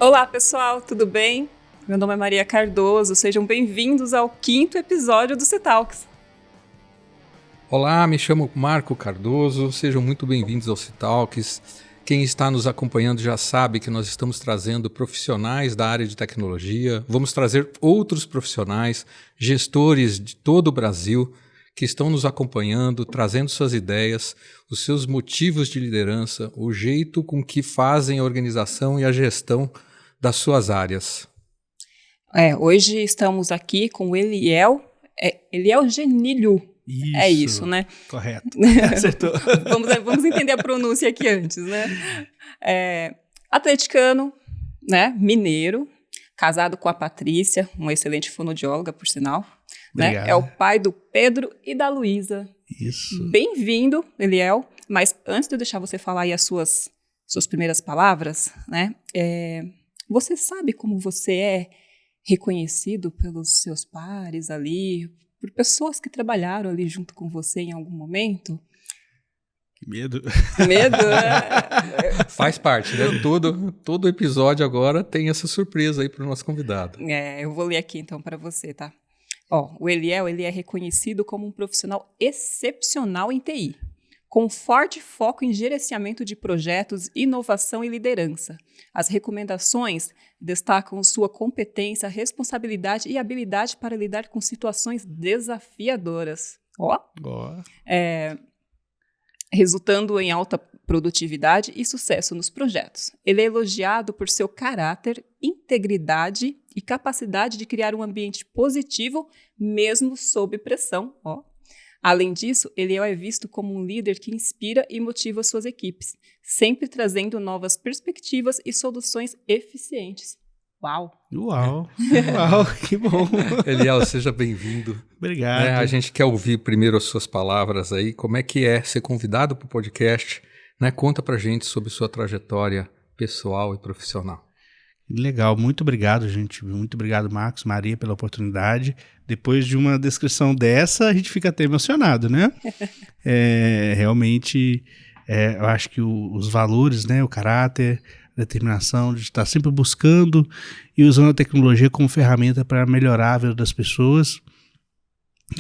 Olá, pessoal, tudo bem? Meu nome é Maria Cardoso, sejam bem-vindos ao 5º episódio do C-Talks. Olá, me chamo Marco Cardoso, sejam muito bem-vindos ao C-Talks. Quem está nos acompanhando já sabe que nós estamos trazendo profissionais da área de tecnologia, vamos trazer outros profissionais, gestores de todo o Brasil, que estão nos acompanhando, trazendo suas ideias, os seus motivos de liderança, o jeito com que fazem a organização e a gestão das suas áreas. Hoje estamos aqui com o Eliel Genilho. Isso, é isso, né? Correto, acertou. vamos entender a pronúncia aqui antes, né? Atleticano, né? Mineiro, casado com a Patrícia, uma excelente fonoaudióloga, por sinal. Né? É o pai do Pedro e da Luísa. Isso. Bem-vindo, Eliel. Mas antes de eu deixar você falar aí as suas primeiras palavras, né? Você sabe como você é reconhecido pelos seus pares ali, por pessoas que trabalharam ali junto com você em algum momento? Que medo. Medo, né? Faz parte, né? Todo episódio agora tem essa surpresa aí para o nosso convidado. Eu vou ler aqui então para você, tá? O Eliel, ele é reconhecido como um profissional excepcional em TI, com forte foco em gerenciamento de projetos, inovação e liderança. As recomendações destacam sua competência, responsabilidade e habilidade para lidar com situações desafiadoras. Resultando em alta produtividade e sucesso nos projetos. Ele é elogiado por seu caráter, integridade e capacidade de criar um ambiente positivo, mesmo sob pressão. Além disso, ele é visto como um líder que inspira e motiva suas equipes, sempre trazendo novas perspectivas e soluções eficientes. Uau, que bom. Eliel, seja bem-vindo. Obrigado. A gente quer ouvir primeiro as suas palavras aí, como é que é ser convidado para o podcast, né? Conta pra gente sobre sua trajetória pessoal e profissional. Legal, muito obrigado, gente. Muito obrigado, Marcos, Maria, pela oportunidade. Depois de uma descrição dessa, a gente fica até emocionado, né? Realmente, eu acho que os valores, né, o caráter, a determinação de estar sempre buscando e usando a tecnologia como ferramenta para melhorar a vida das pessoas,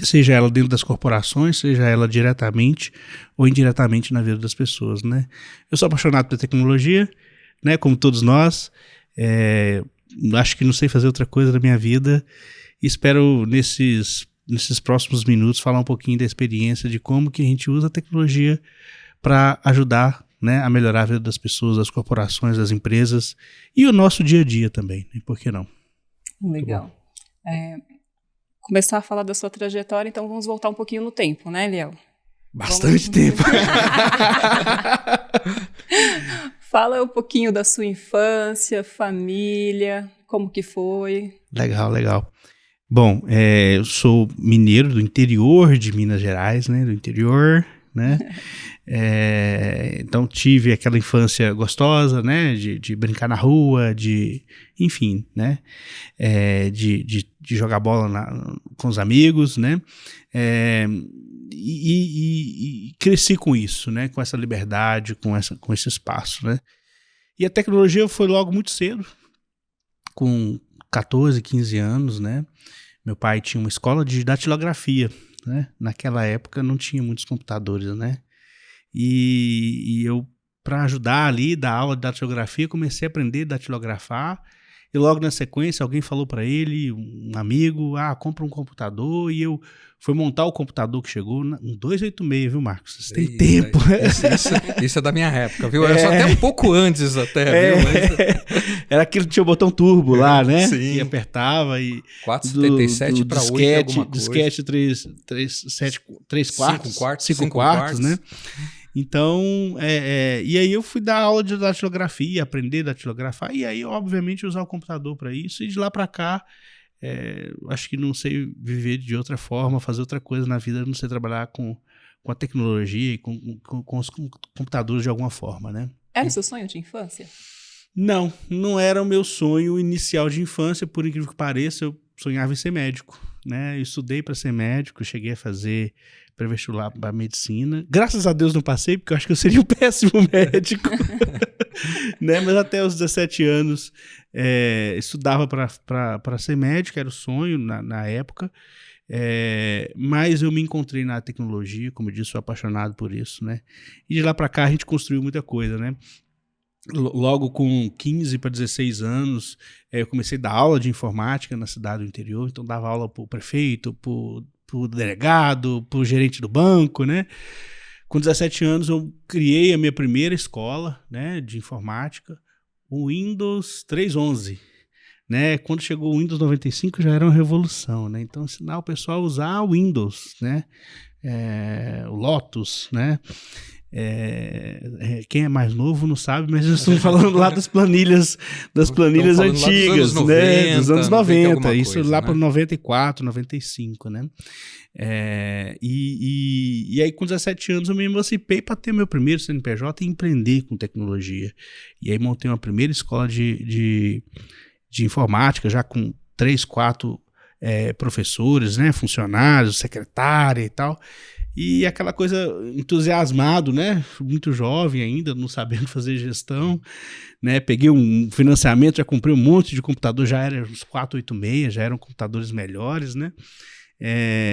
seja ela dentro das corporações, seja ela diretamente ou indiretamente na vida das pessoas, né? Eu sou apaixonado pela tecnologia, né, como todos nós. Acho que não sei fazer outra coisa da minha vida e espero nesses próximos minutos falar um pouquinho da experiência de como que a gente usa a tecnologia para ajudar, né, a melhorar a vida das pessoas, das corporações, das empresas e o nosso dia a dia também, né? Por que não? Legal. Começar a falar da sua trajetória, então vamos voltar um pouquinho no tempo, né, Eliel? Bastante tempo. Fala um pouquinho da sua infância, família, como que foi? Legal. Bom, eu sou mineiro do interior de Minas Gerais, né? Do interior, né? Então tive aquela infância gostosa, né? De brincar na rua, enfim, né? De jogar bola com os amigos, né? E cresci com isso, né? Com essa liberdade, com esse espaço, né? E a tecnologia foi logo muito cedo, com 14, 15 anos, né? Meu pai tinha uma escola de datilografia, né? Naquela época não tinha muitos computadores, né? E eu, para ajudar ali, dar aula de datilografia, comecei a aprender a datilografar. E logo na sequência, alguém falou para ele, um amigo, compra um computador, e eu fui montar o computador que chegou um 286, viu, Marcos? Você tem tempo. Isso é da minha época, viu? Era só até um pouco antes, até, viu? Era aquilo que tinha o botão turbo lá, né? Sim. E apertava. 477 para 8 e alguma coisa. Disquete 3 quartos, 5 quartos, né? Então, e aí eu fui dar aula de datilografia, aprender a datilografar, e aí, obviamente, usar o computador para isso, e de lá para cá, acho que não sei viver de outra forma, fazer outra coisa na vida, não sei trabalhar com a tecnologia e com os computadores de alguma forma, né? Era o seu sonho de infância? Não era o meu sonho inicial de infância, por incrível que pareça, eu sonhava em ser médico, né? Eu estudei para ser médico, cheguei a fazer pré-vestibular para medicina. Graças a Deus não passei, porque eu acho que eu seria um péssimo médico. Né? Mas até os 17 anos estudava para ser médico, era o sonho na época. Mas eu me encontrei na tecnologia, como eu disse, sou apaixonado por isso, né? E de lá para cá a gente construiu muita coisa, né? Logo com 15 para 16 anos, eu comecei a dar aula de informática na cidade do interior, então dava aula para o prefeito, para o delegado, para o gerente do banco, né? Com 17 anos eu criei a minha primeira escola, né, de informática, o Windows 3.11. Né? Quando chegou o Windows 95 já era uma revolução, né? Então ensinar o pessoal a usar o Windows, né? O Lotus, né? Quem é mais novo não sabe, mas eu estou falando lá das planilhas antigas, dos anos 90, isso coisa, lá para 94, 95, né? E aí com 17 anos eu me emancipei para ter meu primeiro CNPJ e empreender com tecnologia. E aí montei uma primeira escola de informática, já com 3, 4 professores, né, funcionários, secretária e tal, e aquela coisa entusiasmado, né, muito jovem ainda, não sabendo fazer gestão, né, peguei um financiamento, já comprei um monte de computador, já era uns 486, já eram computadores melhores, né,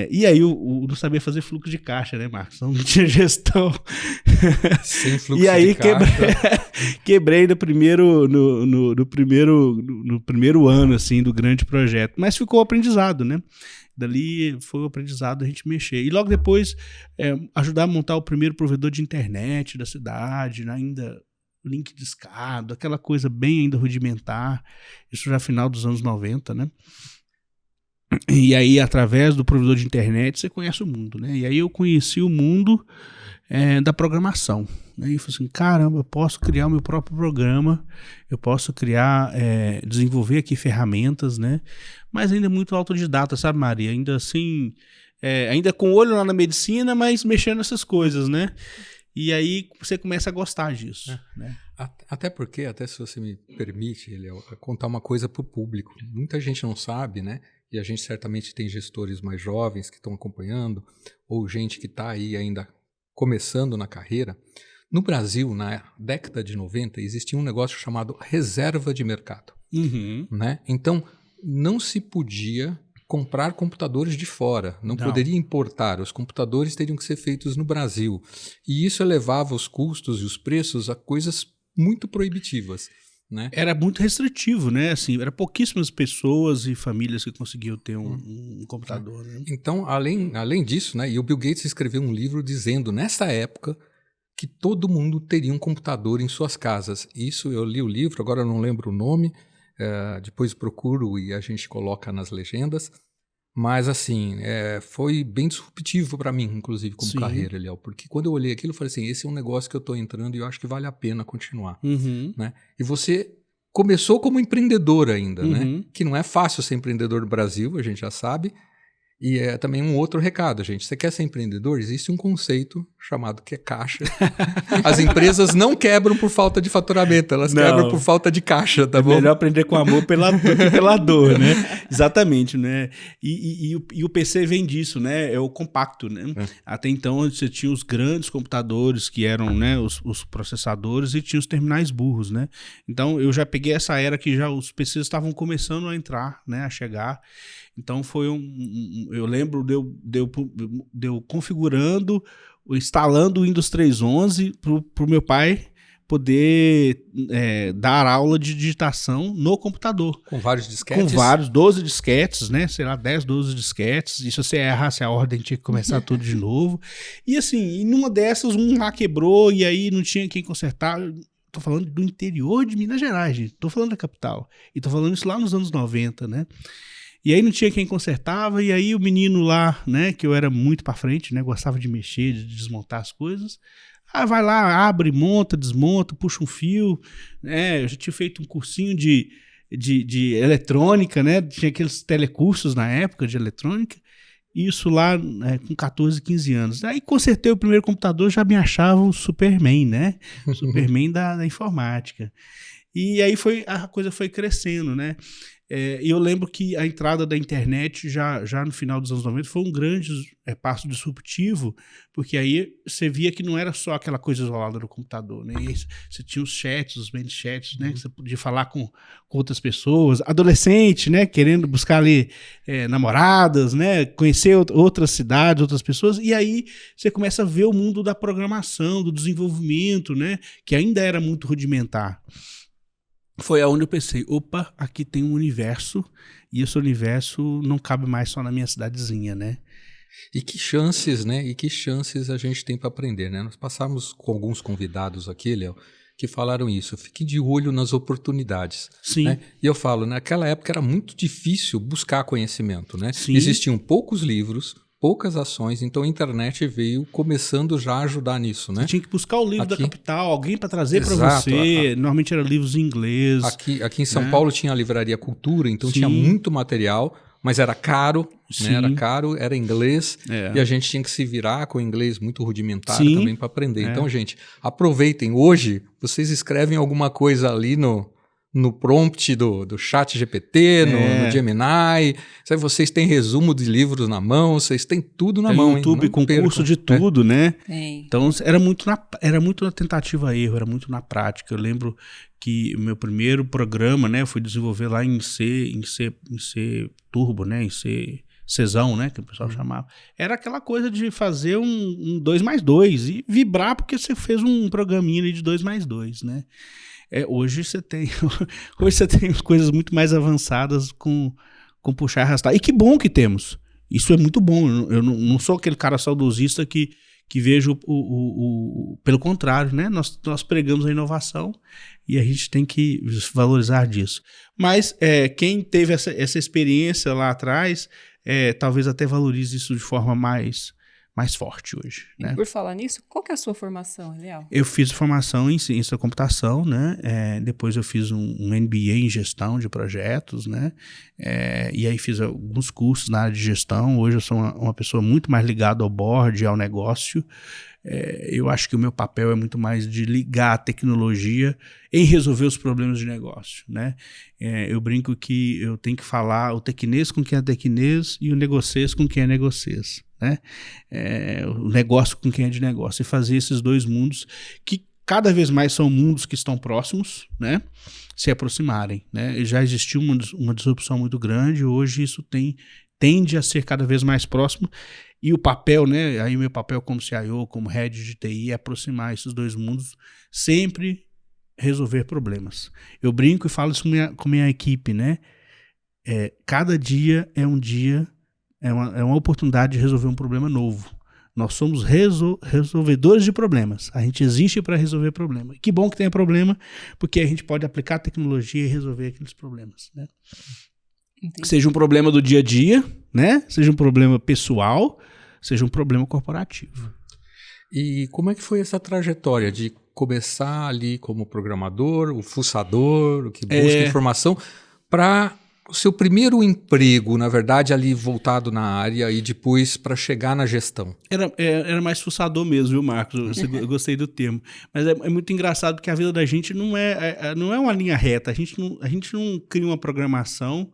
e aí eu não sabia fazer fluxo de caixa, né, Marcos? Não tinha gestão. Sem fluxo de caixa. Quebrei no primeiro ano, assim, do grande projeto. Mas ficou o aprendizado, né? Dali foi o aprendizado a gente mexer. E logo depois, ajudar a montar o primeiro provedor de internet da cidade, né? Ainda link discado, aquela coisa bem ainda rudimentar. Isso já final dos anos 90, né? E aí, através do provedor de internet, você conhece o mundo, né? E aí eu conheci o mundo da programação, né? E falei assim, caramba, eu posso criar o meu próprio programa, eu posso criar, desenvolver aqui ferramentas, né? Mas ainda muito autodidata, sabe, Maria? Ainda assim, ainda com o olho lá na medicina, mas mexendo nessas coisas, né? E aí você começa a gostar disso, né? Até porque, até se você me permite, Eliel, contar uma coisa para o público. Muita gente não sabe, né? E a gente certamente tem gestores mais jovens que estão acompanhando, ou gente que está aí ainda começando na carreira. No Brasil, na década de 90, existia um negócio chamado reserva de mercado. Uhum. Né? Então, não se podia comprar computadores de fora, não poderia importar, os computadores teriam que ser feitos no Brasil. E isso elevava os custos e os preços a coisas muito proibitivas. Né? Era muito restritivo, né? Assim, era pouquíssimas pessoas e famílias que conseguiam ter um computador. Né? Então, além disso, né, e o Bill Gates escreveu um livro dizendo, nessa época, que todo mundo teria um computador em suas casas. Isso, eu li o livro, agora eu não lembro o nome, depois procuro e a gente coloca nas legendas. Mas, assim, foi bem disruptivo para mim, inclusive, como carreira, Eliel. Porque quando eu olhei aquilo, eu falei assim, esse é um negócio que eu estou entrando e eu acho que vale a pena continuar. Uhum. Né? E você começou como empreendedor ainda, né? Que não é fácil ser empreendedor no Brasil, a gente já sabe. E é também um outro recado, gente. Você quer ser empreendedor? Existe um conceito chamado que é caixa. As empresas não quebram por falta de faturamento, elas quebram por falta de caixa, tá bom? É melhor aprender com amor do que pela dor, né? Exatamente, né? E o PC vem disso, né? É o compacto, né? Até então você tinha os grandes computadores que eram, né, os processadores e tinha os terminais burros, né? Então eu já peguei essa era que já os PCs estavam começando a entrar, né, a chegar. Então foi eu lembro de eu configurando, instalando o Windows 3.11 para o meu pai poder dar aula de digitação no computador. Com vários disquetes? Com vários, 12 disquetes, né? Sei lá, 10, 12 disquetes. E se você errasse a ordem, tinha que começar tudo de novo. E assim, numa dessas, um lá quebrou e aí não tinha quem consertar. Tô falando do interior de Minas Gerais, gente. Tô falando da capital. E tô falando isso lá nos anos 90, né? E aí não tinha quem consertava, e aí o menino lá, né, que eu era muito pra frente, né, gostava de mexer, de desmontar as coisas, vai lá, abre, monta, desmonta, puxa um fio, né, eu já tinha feito um cursinho de eletrônica, né, tinha aqueles telecursos na época de eletrônica, isso lá com 14, 15 anos. Aí consertei o primeiro computador, já me achava o Superman, né, Superman da informática. E aí a coisa foi crescendo, né? E eu lembro que a entrada da internet já no final dos anos 90 foi um grande passo disruptivo, porque aí você via que não era só aquela coisa isolada no computador, né? E você tinha os chats, os main chats, né? Que você podia falar com outras pessoas, adolescente, né? Querendo buscar ali namoradas, né? Conhecer outras cidades, outras pessoas, e aí você começa a ver o mundo da programação, do desenvolvimento, né? Que ainda era muito rudimentar. Foi aonde eu pensei, opa, aqui tem um universo, e esse universo não cabe mais só na minha cidadezinha, né? E que chances, né? E que chances a gente tem para aprender, né? Nós passamos com alguns convidados aqui, Léo, que falaram isso. Fique de olho nas oportunidades. Sim. Né? E eu falo, naquela época era muito difícil buscar conhecimento, né? Sim. Existiam poucos livros, poucas ações, então a internet veio começando já a ajudar nisso, né? Você tinha que buscar o livro da Capital, alguém para trazer para Exato, você. Normalmente eram livros em inglês. Aqui em São Paulo tinha a Livraria Cultura, então tinha muito material, mas era caro, né? Era caro, era inglês, e a gente tinha que se virar com inglês muito rudimentar também para aprender. Então, gente, aproveitem. Hoje, vocês escrevem alguma coisa ali no prompt do chat GPT, no Gemini. Vocês têm resumo de livros na mão, vocês têm tudo na mão. YouTube com curso de tudo, né? Tem. Então era muito na tentativa e erro, era muito na prática. Eu lembro que o meu primeiro programa, né, eu fui desenvolver lá em C Turbo, né, em Czão, né, que o pessoal chamava. Era aquela coisa de fazer um 2+2 e vibrar porque você fez um programinha ali de 2+2, né? Hoje você tem coisas muito mais avançadas com puxar e arrastar. E que bom que temos. Isso é muito bom. Eu não sou aquele cara saudosista que vejo pelo contrário, né? Nós pregamos a inovação e a gente tem que valorizar disso. Mas quem teve essa experiência lá atrás, talvez até valorize isso de forma mais forte hoje, né? E por falar nisso, qual que é a sua formação, Eliel? Eu fiz formação em ciência da computação, né? Depois eu fiz um MBA em gestão de projetos, né? E aí fiz alguns cursos na área de gestão. Hoje eu sou uma pessoa muito mais ligada ao board e ao negócio. Eu acho que o meu papel é muito mais de ligar a tecnologia em resolver os problemas de negócio, né? Eu brinco que eu tenho que falar o tequinês com quem é tequinês e o negocês com quem é negocês, né? O negócio com quem é de negócio, e fazer esses dois mundos que cada vez mais são mundos que estão próximos, né? Se aproximarem, né? Já existiu uma disrupção muito grande, hoje isso tende a ser cada vez mais próximo, e o papel, né? Aí meu papel como CIO, como head de TI, é aproximar esses dois mundos, sempre resolver problemas. Eu brinco e falo isso com minha equipe, né? Cada dia é um dia, é uma oportunidade de resolver um problema novo. Nós somos resolvedores de problemas. A gente existe para resolver problemas. Que bom que tenha problema, porque a gente pode aplicar a tecnologia e resolver aqueles problemas, né? Entendi. Seja um problema do dia a dia, né? Seja um problema pessoal, seja um problema corporativo. E como é que foi essa trajetória de começar ali como programador, o fuçador, o que busca informação, para o seu primeiro emprego, na verdade, ali voltado na área e depois para chegar na gestão? Era mais fuçador mesmo, viu, Marcos? Eu gostei do termo. Mas é muito engraçado porque a vida da gente não é uma linha reta. A gente não cria uma programação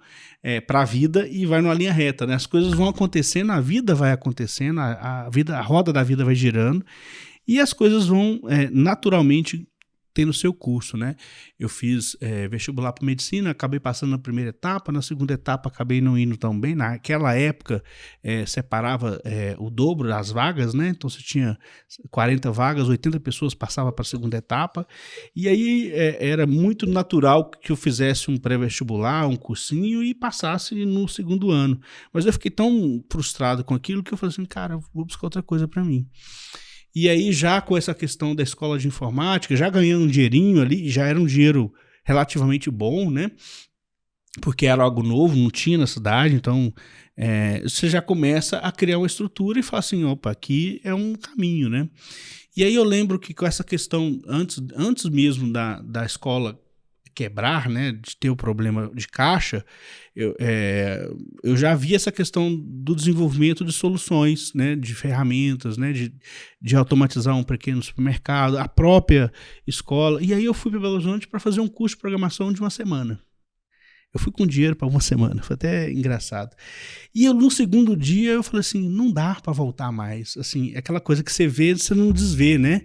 para a vida e vai numa linha reta, né? As coisas vão acontecendo, a vida vai acontecendo, a roda da vida vai girando e as coisas vão naturalmente ter no seu curso, né? Eu fiz vestibular para medicina, acabei passando na primeira etapa, na segunda etapa acabei não indo tão bem. Naquela época separava o dobro das vagas, né? Então você tinha 40 vagas, 80 pessoas passavam para a segunda etapa, e aí era muito natural que eu fizesse um pré-vestibular, um cursinho e passasse no segundo ano. Mas eu fiquei tão frustrado com aquilo que eu falei assim, cara, eu vou buscar outra coisa para mim. E aí já com essa questão da escola de informática, já ganhando um dinheirinho ali, já era um dinheiro relativamente bom, né? Porque era algo novo, não tinha na cidade, então você já começa a criar uma estrutura e fala assim, opa, aqui é um caminho, né? E aí eu lembro que com essa questão, antes mesmo da escola quebrar, né, de ter o problema de caixa, eu já vi essa questão do desenvolvimento de soluções, né, de ferramentas, né, de automatizar um pequeno supermercado, a própria escola. E aí eu fui para Belo Horizonte para fazer um curso de programação de uma semana. Eu fui com dinheiro para uma semana, foi até engraçado. E no segundo dia eu falei assim, não dá para voltar mais. Assim, aquela coisa que você vê, você não desvê, né?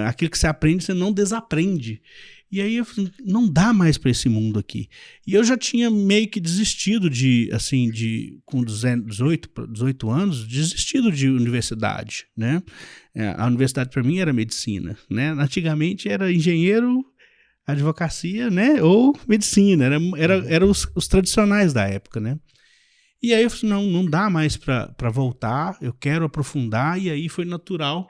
Aquilo que você aprende, você não desaprende. E aí eu falei, não dá mais para esse mundo aqui. E eu já tinha meio que desistido com 18 anos, desistido de universidade, né? A universidade para mim era medicina, né? Antigamente era engenheiro, advocacia, né? Ou medicina, eram os tradicionais da época, né? E aí eu falei, não dá mais para voltar, eu quero aprofundar, e aí foi natural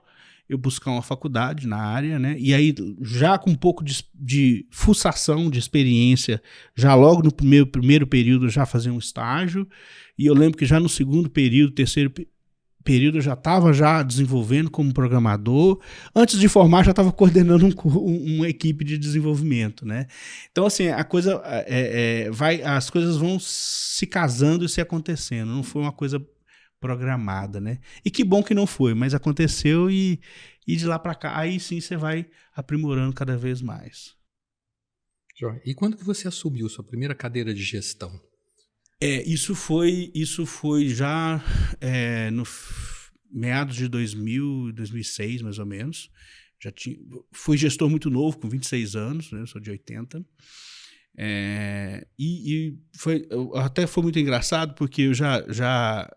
eu buscar uma faculdade na área, né? E aí, já com um pouco de fuçação, de experiência, já logo no primeiro período, já fazer um estágio. E eu lembro que já no segundo período, terceiro período, eu já estava desenvolvendo como programador. Antes de formar, já estava coordenando uma equipe de desenvolvimento, né? Então, assim, a coisa as coisas vão se casando e se acontecendo. Não foi uma coisa programada, né? E que bom que não foi, mas aconteceu e de lá para cá, aí sim você vai aprimorando cada vez mais. E quando que você assumiu sua primeira cadeira de gestão? Isso foi já no meados de 2000, 2006, mais ou menos. Fui gestor muito novo, com 26 anos, né? Eu sou de 80. Até foi muito engraçado, porque eu já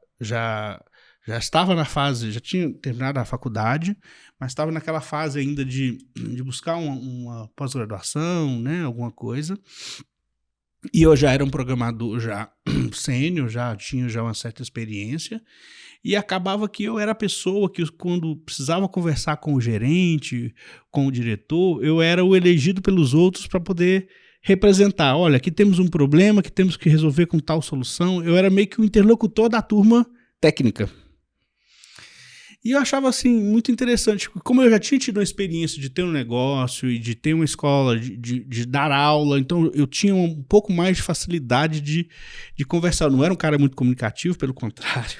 estava na fase, já tinha terminado a faculdade, mas estava naquela fase ainda de buscar uma pós-graduação, né, alguma coisa. E eu já era um programador já sênior, já tinha uma certa experiência, e acabava que eu era a pessoa que, quando precisava conversar com o gerente, com o diretor, eu era o elegido pelos outros para poder representar. Olha, aqui temos um problema que temos que resolver com tal solução. Eu era meio que o interlocutor da turma técnica. E eu achava, assim, muito interessante, como eu já tinha tido uma experiência de ter um negócio e de ter uma escola, de dar aula, então eu tinha um pouco mais de facilidade de conversar. Eu não era um cara muito comunicativo, pelo contrário.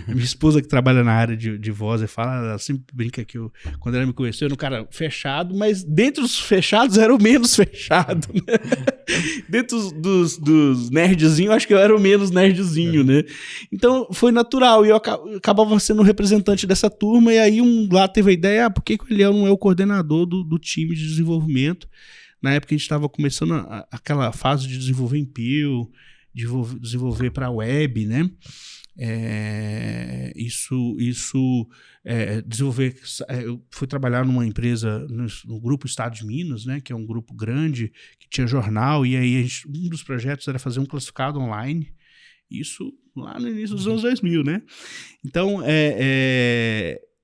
Minha esposa, que trabalha na área de voz, ela sempre brinca que quando ela me conheceu, eu era um cara fechado, mas dentre os fechados era o menos fechado, né? Dentro dos nerdzinhos, eu acho que eu era o menos nerdzinho, né? Então foi natural, e eu acabava sendo o representante dessa turma, e aí lá teve a ideia, por que ele não é o coordenador do time de desenvolvimento? Na época a gente estava começando aquela fase de desenvolver em Pio, desenvolver para a web, né? Eu fui trabalhar numa empresa no grupo Estado de Minas, né, que é um grupo grande, que tinha jornal, e aí um dos projetos era fazer um classificado online, isso lá no início dos anos 2000, né? Então,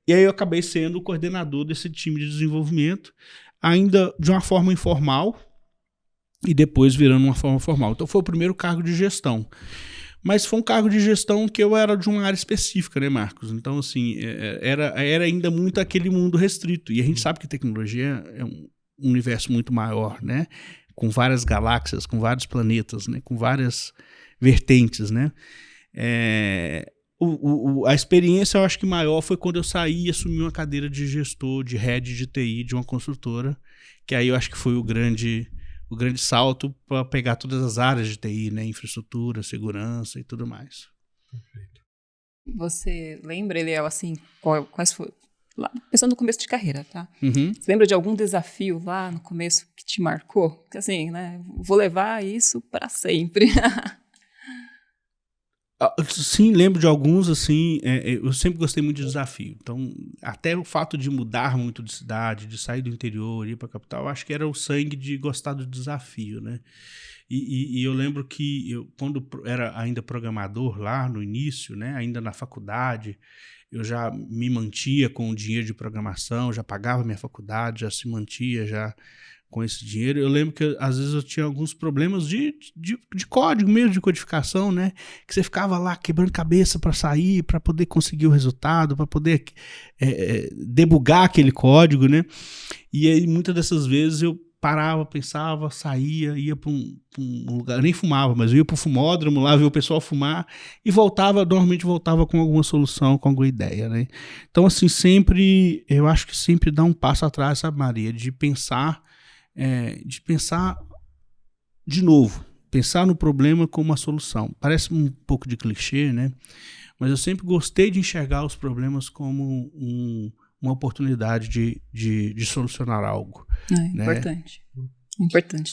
e aí eu acabei sendo o coordenador desse time de desenvolvimento, ainda de uma forma informal, e depois virando uma forma formal. Então foi o primeiro cargo de gestão. Mas foi um cargo de gestão que eu era de uma área específica, né, Marcos? Então, assim, era ainda muito aquele mundo restrito. E a gente sabe que tecnologia é um universo muito maior, né? Com várias galáxias, com vários planetas, né? Com várias vertentes, né? A experiência, eu acho que maior, foi quando eu saí e assumi uma cadeira de gestor, de head de TI de uma construtora, que aí eu acho que foi o grande salto para pegar todas as áreas de TI, né? Infraestrutura, segurança e tudo mais. Perfeito. Você lembra, Eliel, assim, quais foram, lá, pensando no começo de carreira, tá? Uhum. Você lembra de algum desafio lá no começo que te marcou? Que assim, né? Vou levar isso para sempre. Sim, lembro de alguns, assim, eu sempre gostei muito de desafio. Então, até o fato de mudar muito de cidade, de sair do interior, ir para a capital, acho que era o sangue de gostar do desafio, né? E eu lembro que quando era ainda programador lá no início, né, ainda na faculdade, eu já me mantia com o dinheiro de programação, já pagava minha faculdade, já se mantia já com esse dinheiro. Eu lembro que às vezes eu tinha alguns problemas de código mesmo, de codificação, né? Que você ficava lá quebrando cabeça para sair, para poder conseguir o resultado, para poder debugar aquele código, né? E aí muitas dessas vezes eu parava, pensava, saía, ia para um lugar, eu nem fumava, mas eu ia para o fumódromo lá, ver o pessoal fumar e normalmente voltava com alguma solução, com alguma ideia, né? Então, assim, eu acho que sempre dá um passo atrás, sabe, Maria, de pensar de novo, pensar no problema como uma solução. Parece um pouco de clichê, né? Mas eu sempre gostei de enxergar os problemas como uma oportunidade de solucionar algo. Né? Importante. Importante.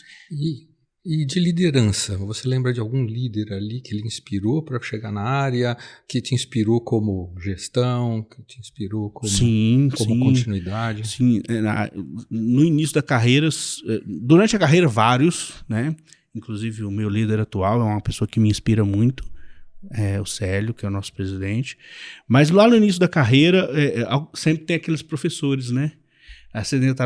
E de liderança, você lembra de algum líder ali que lhe inspirou para chegar na área, que te inspirou como gestão, que te inspirou como continuidade? Sim, no início da carreira, durante a carreira vários, né? Inclusive o meu líder atual é uma pessoa que me inspira muito, o Célio, que é o nosso presidente. Mas lá no início da carreira, sempre tem aqueles professores, né? Você ainda está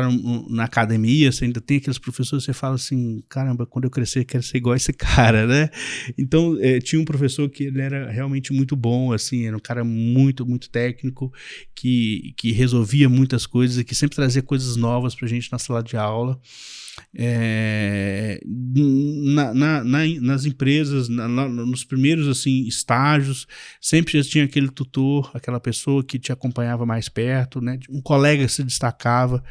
na academia, você ainda tem aqueles professores, você fala assim, caramba, quando eu crescer, eu quero ser igual a esse cara, né? Então, tinha um professor que ele era realmente muito bom, assim, era um cara muito, muito técnico, que resolvia muitas coisas e que sempre trazia coisas novas pra gente na sala de aula. Nas empresas, nos primeiros assim, estágios, sempre já tinha aquele tutor, aquela pessoa que te acompanhava mais perto, né? Um colega que se destacava.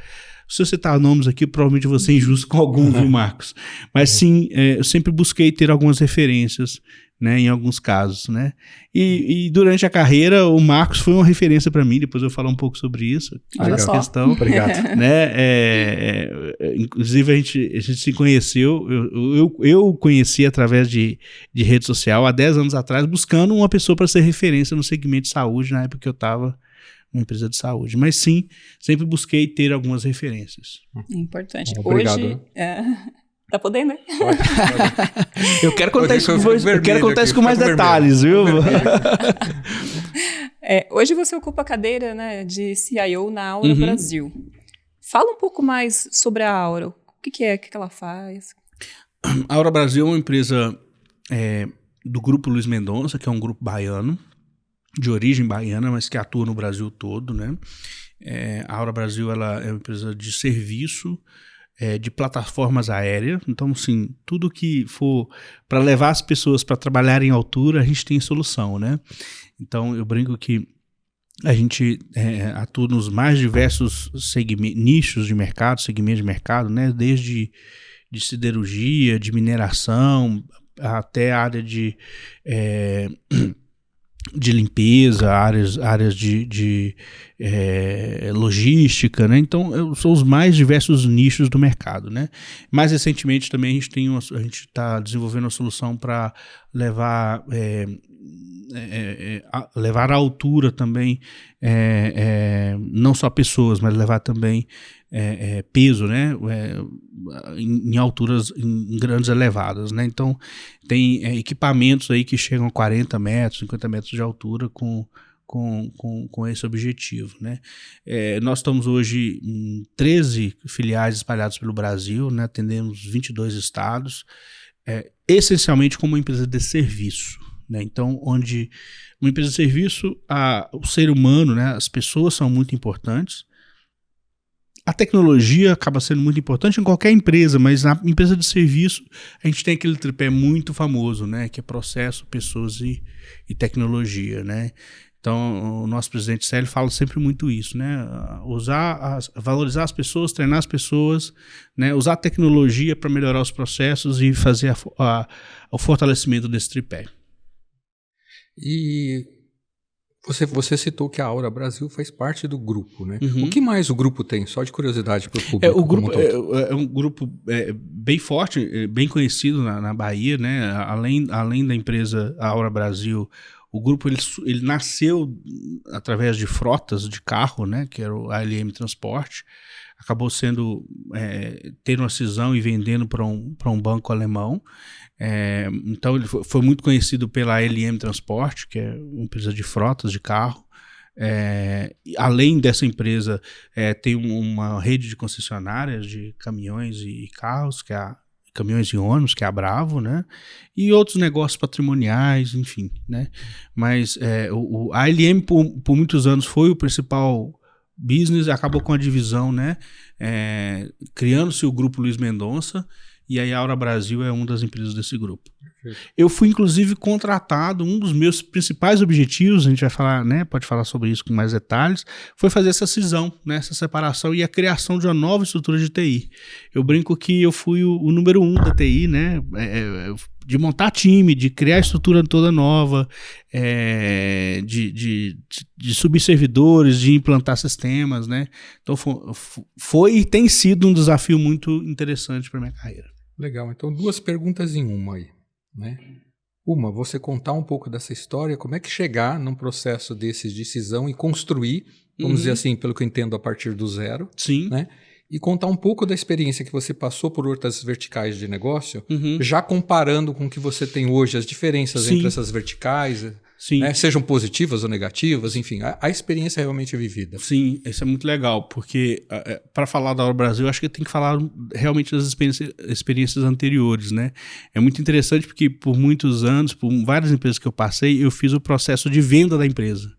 Se eu citar nomes aqui, provavelmente eu vou ser injusto com algum, viu, Marcos? Mas sim, eu sempre busquei ter algumas referências, né, em alguns casos, né? E durante a carreira, o Marcos foi uma referência para mim, depois eu vou falar um pouco sobre isso. Olha só. Questão, Obrigado. Né? Inclusive, a gente se conheceu, eu conheci através de rede social há 10 anos atrás, buscando uma pessoa para ser referência no segmento de saúde, na época que eu estava numa empresa de saúde. Mas sim, sempre busquei ter algumas referências. Importante. Obrigado. Hoje... Tá podendo, né? Pode. Eu quero contar isso com mais vermelho, detalhes, viu? Hoje você ocupa a cadeira, né, de CIO na Aura Brasil. Fala um pouco mais sobre a Aura. O que é? O que ela faz? A Aura Brasil é uma empresa do Grupo Luiz Mendonça, que é um grupo baiano, de origem baiana, mas que atua no Brasil todo, né? A Aura Brasil ela é uma empresa de serviço, de plataformas aéreas. Então, assim, tudo que for para levar as pessoas para trabalhar em altura, a gente tem solução, né? Então, eu brinco que a gente atua nos mais diversos nichos de mercado, segmentos de mercado, né? Desde de siderurgia, de mineração, até a área de limpeza, áreas de logística, né? Então, são os mais diversos nichos do mercado, né? Mais recentemente também a gente está desenvolvendo uma solução para levar à altura também, não só pessoas, mas levar também peso, né? Em alturas, em grandes elevadas, né? Então, tem equipamentos aí que chegam a 40 metros, 50 metros de altura com esse objetivo, né? Nós estamos hoje em 13 filiais espalhadas pelo Brasil, né? Atendemos 22 estados, essencialmente como uma empresa de serviço, né? Então, onde uma empresa de serviço, o ser humano, né? As pessoas são muito importantes. A tecnologia acaba sendo muito importante em qualquer empresa, mas na empresa de serviço a gente tem aquele tripé muito famoso, né? Que é processo, pessoas e tecnologia, né? Então, o nosso presidente Célio fala sempre muito isso, né? Valorizar as pessoas, treinar as pessoas, né? Usar a tecnologia para melhorar os processos e fazer o fortalecimento desse tripé. E você citou que a Aura Brasil faz parte do grupo, né? O que mais o grupo tem? Só de curiosidade para o público. O grupo é um grupo bem forte, bem conhecido na Bahia, né? Além da empresa Aura Brasil, o grupo ele nasceu através de frotas de carro, né? Que era o ALM Transporte. Acabou tendo uma cisão e vendendo para um banco alemão. Então ele foi muito conhecido pela ALM Transporte, que é uma empresa de frotas de carro. Além dessa empresa, tem uma rede de concessionárias de caminhões e carros, que é caminhões e ônibus, que é a Bravo, né? E outros negócios patrimoniais, enfim, né? Mas a ALM por muitos anos foi o principal business, acabou com a divisão, né? Criando-se o Grupo Luiz Mendonça, e aí a Aura Brasil é uma das empresas desse grupo. Perfeito. Eu fui, inclusive, contratado, um dos meus principais objetivos, a gente vai falar, né, pode falar sobre isso com mais detalhes, foi fazer essa cisão, né, essa separação e a criação de uma nova estrutura de TI. Eu brinco que eu fui o número 1 da TI, né, de montar time, de criar estrutura toda nova, de subir servidores, de implantar sistemas, né? Então foi e tem sido um desafio muito interessante para minha carreira. Legal, então 2 perguntas em uma aí, né? Uma, você contar um pouco dessa história, como é que chegar num processo desses de cisão e construir, vamos dizer assim, pelo que eu entendo, a partir do zero. Sim. Né? E contar um pouco da experiência que você passou por outras verticais de negócio, já comparando com o que você tem hoje, as diferenças entre essas verticais, né? Sejam positivas ou negativas, enfim, a experiência realmente vivida. Sim, isso é muito legal, porque para falar da Aura Brasil, eu acho que tem que falar realmente das experiências anteriores, né? É muito interessante porque por muitos anos, por várias empresas que eu passei, eu fiz o processo de venda da empresa.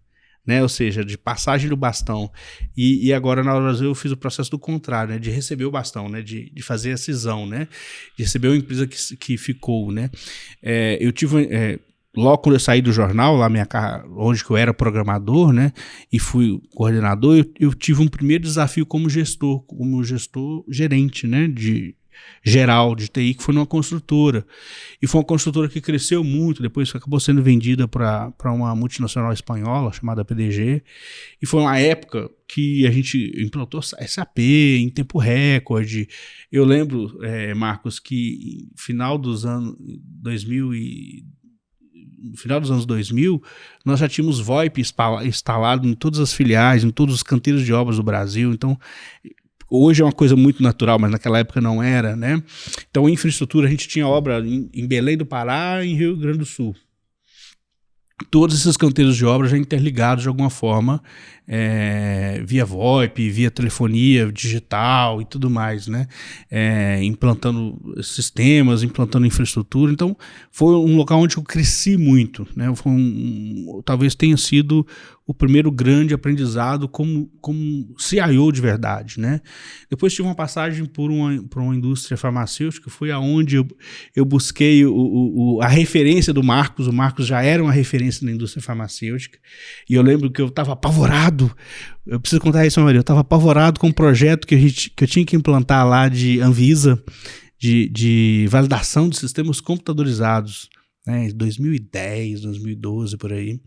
Né? Ou seja, de passagem do bastão. E agora na Aura Brasil eu fiz o processo do contrário, né? De receber o bastão, né? De fazer a cisão, né? De receber uma empresa que ficou, né? Eu tive... logo quando eu saí do jornal, lá onde eu era programador, né, e fui coordenador, eu tive um primeiro desafio como gestor gerente, né, geral de TI, que foi numa construtora. E foi uma construtora que cresceu muito, depois acabou sendo vendida para uma multinacional espanhola chamada PDG. E foi uma época que a gente implantou SAP em tempo recorde. Eu lembro, Marcos, que no final dos anos 2000, nós já tínhamos VoIP instalado em todas as filiais, em todos os canteiros de obras do Brasil. Então, hoje é uma coisa muito natural, mas naquela época não era, né? Então, infraestrutura, a gente tinha obra em Belém do Pará e em Rio Grande do Sul. Todos esses canteiros de obra já interligados de alguma forma, via VoIP, via telefonia digital e tudo mais, né? Implantando sistemas, implantando infraestrutura. Então, foi um local onde eu cresci muito, né? Talvez tenha sido o primeiro grande aprendizado como CIO de verdade, né? Depois tive uma passagem por uma indústria farmacêutica, foi aonde eu busquei a referência do Marcos. O Marcos já era uma referência na indústria farmacêutica, e eu lembro que eu estava apavorado. Eu preciso contar isso, Maria. Eu estava apavorado com um projeto que eu tinha que implantar lá de Anvisa, de validação de sistemas computadorizados, né? 2010, 2012, por aí.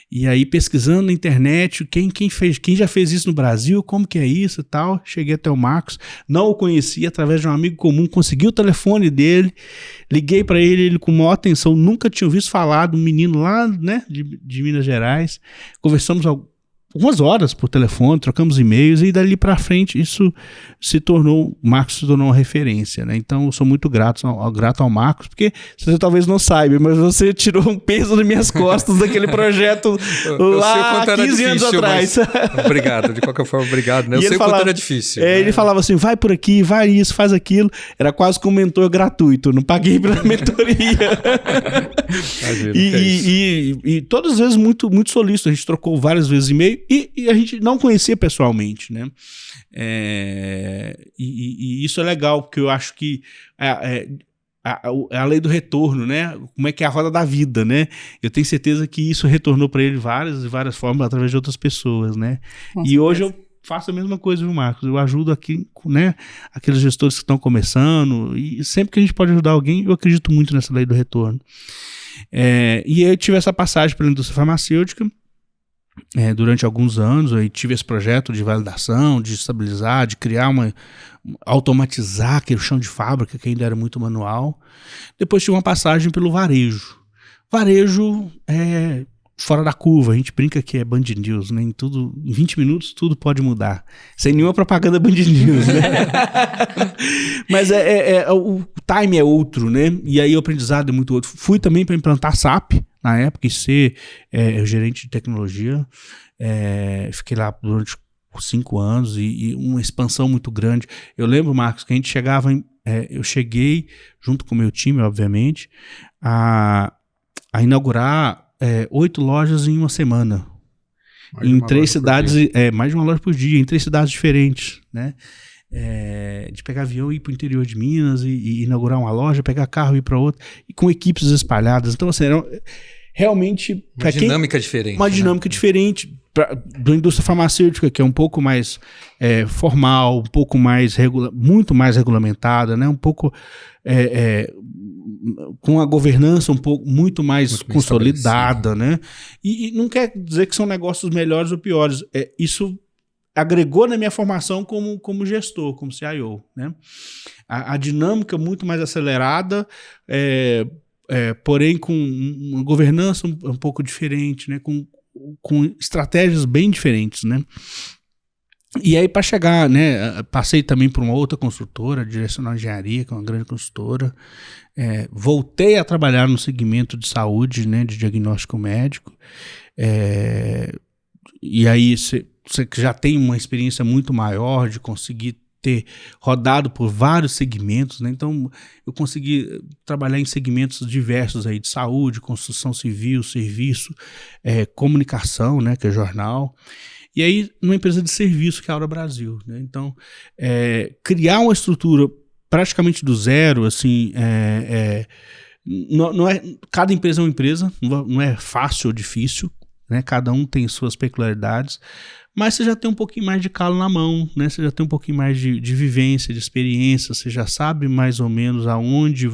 E aí, pesquisando na internet, quem já fez isso no Brasil, como que é isso e tal, cheguei até o Marcos, não o conhecia, através de um amigo comum, consegui o telefone dele, liguei para ele com maior atenção, nunca tinha ouvido falar de um menino lá, né, de Minas Gerais, conversamos algumas horas por telefone, trocamos e-mails, e dali para frente o Marcos se tornou uma referência, né? Então eu sou muito grato ao Marcos, porque você talvez não saiba, mas você tirou um peso das minhas costas daquele projeto lá 15 anos atrás. Obrigado, de qualquer forma, obrigado, né? Eu sei o quanto era difícil. Né? Ele falava assim, vai por aqui, vai isso, faz aquilo. Era quase que um mentor gratuito, não paguei pela mentoria. E todas as vezes muito, muito solícito, a gente trocou várias vezes e-mail, e a gente não conhecia pessoalmente, né? E isso é legal, porque eu acho que a lei do retorno, né? Como é que é a roda da vida, né? Eu tenho certeza que isso retornou para ele de várias formas, através de outras pessoas, né? E hoje eu faço a mesma coisa, viu, Marcos? Eu ajudo aqui, né, aqueles gestores que estão começando, e sempre que a gente pode ajudar alguém, eu acredito muito nessa lei do retorno. E eu tive essa passagem pela indústria farmacêutica, durante alguns anos. Aí tive esse projeto de validação, de estabilizar, de criar automatizar aquele chão de fábrica que ainda era muito manual. Depois tive uma passagem pelo varejo. Varejo fora da curva, a gente brinca que é Band News, né? Em 20 minutos tudo pode mudar, sem nenhuma propaganda Band News, né? Mas o time é outro, né? E aí o aprendizado é muito outro. Fui também para implantar SAP na época e ser gerente de tecnologia. Fiquei lá durante 5 anos e uma expansão muito grande. Eu lembro, Marcos, que a gente chegava eu cheguei junto com o meu time, obviamente, a inaugurar 8 lojas em uma semana. Em 3 cidades, mais de uma loja por dia, em 3 cidades diferentes, né? De pegar avião e ir para o interior de Minas e inaugurar uma loja, pegar carro e ir para outra, e com equipes espalhadas. Então, assim, realmente... Uma dinâmica diferente. Uma dinâmica diferente da indústria farmacêutica, que é um pouco mais formal, um pouco mais muito mais regulamentada, né? Um pouco com a governança um pouco muito mais consolidada, né? E não quer dizer que são negócios melhores ou piores. Isso agregou na minha formação como gestor, como CIO, né? A dinâmica muito mais acelerada, porém com uma governança um pouco diferente, né? Com estratégias bem diferentes, né? E aí, para chegar, né? Passei também por uma outra construtora, Direcional Engenharia, que é uma grande construtora. Voltei a trabalhar no segmento de saúde, né? De diagnóstico médico. E aí, você já tem uma experiência muito maior de conseguir ter rodado por vários segmentos, né? Então eu consegui trabalhar em segmentos diversos aí de saúde, construção civil, serviço, comunicação, né, que é jornal, e aí numa empresa de serviço que é a Aura Brasil, né? Então criar uma estrutura praticamente do zero, assim, não é, cada empresa é uma empresa, não é fácil ou difícil, né? Cada um tem suas peculiaridades, mas você já tem um pouquinho mais de calo na mão, né? Você já tem um pouquinho mais de vivência, de experiência, você já sabe mais ou menos aonde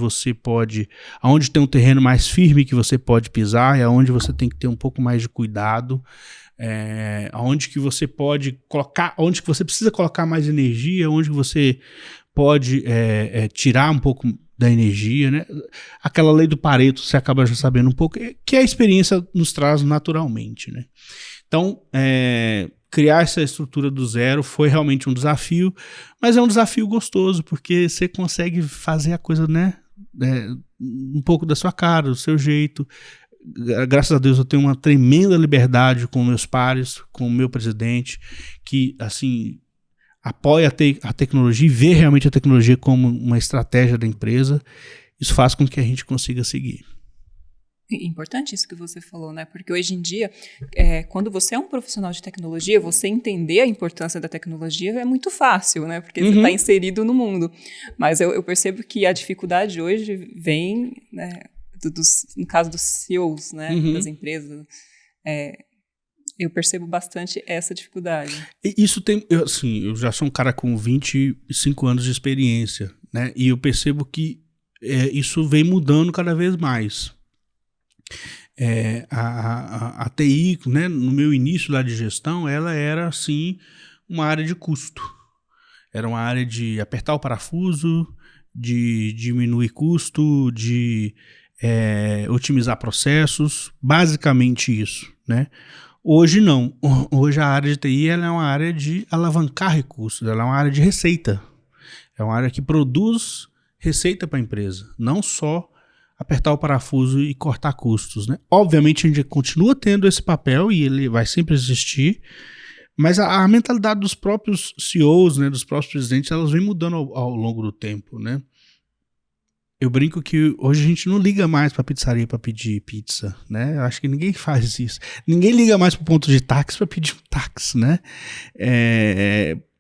tem um terreno mais firme que você pode pisar, e aonde você tem que ter um pouco mais de cuidado, aonde que você pode colocar, onde que você precisa colocar mais energia, onde que você pode tirar um pouco da energia, né? Aquela lei do Pareto, você acaba já sabendo um pouco, que a experiência nos traz naturalmente, né? Então, criar essa estrutura do zero foi realmente um desafio, mas é um desafio gostoso, porque você consegue fazer a coisa, né, um pouco da sua cara, do seu jeito. Graças a Deus eu tenho uma tremenda liberdade com meus pares, com o meu presidente, que, assim, apoia a tecnologia e vê realmente a tecnologia como uma estratégia da empresa. Isso faz com que a gente consiga seguir. Importante isso que você falou, né? Porque hoje em dia, quando você é um profissional de tecnologia, você entender a importância da tecnologia é muito fácil, né? Porque você está inserido no mundo. Mas eu percebo que a dificuldade hoje vem, né, no caso dos CEOs, né, das empresas. Eu percebo bastante essa dificuldade. Isso tem, eu já sou um cara com 25 anos de experiência, né? E eu percebo que isso vem mudando cada vez mais. A TI, né, no meu início lá de gestão, ela era assim uma área de custo. Era uma área de apertar o parafuso, de diminuir custo, de otimizar processos, basicamente isso, né? Hoje não. Hoje a área de TI ela é uma área de alavancar recursos, ela é uma área de receita. É uma área que produz receita para a empresa, não só apertar o parafuso e cortar custos, né? Obviamente a gente continua tendo esse papel e ele vai sempre existir, mas a mentalidade dos próprios CEOs, né, dos próprios presidentes, elas vem mudando ao longo do tempo, né? Eu brinco que hoje a gente não liga mais para pizzaria para pedir pizza, né? Eu acho que ninguém faz isso. Ninguém liga mais para o ponto de táxi para pedir um táxi, né?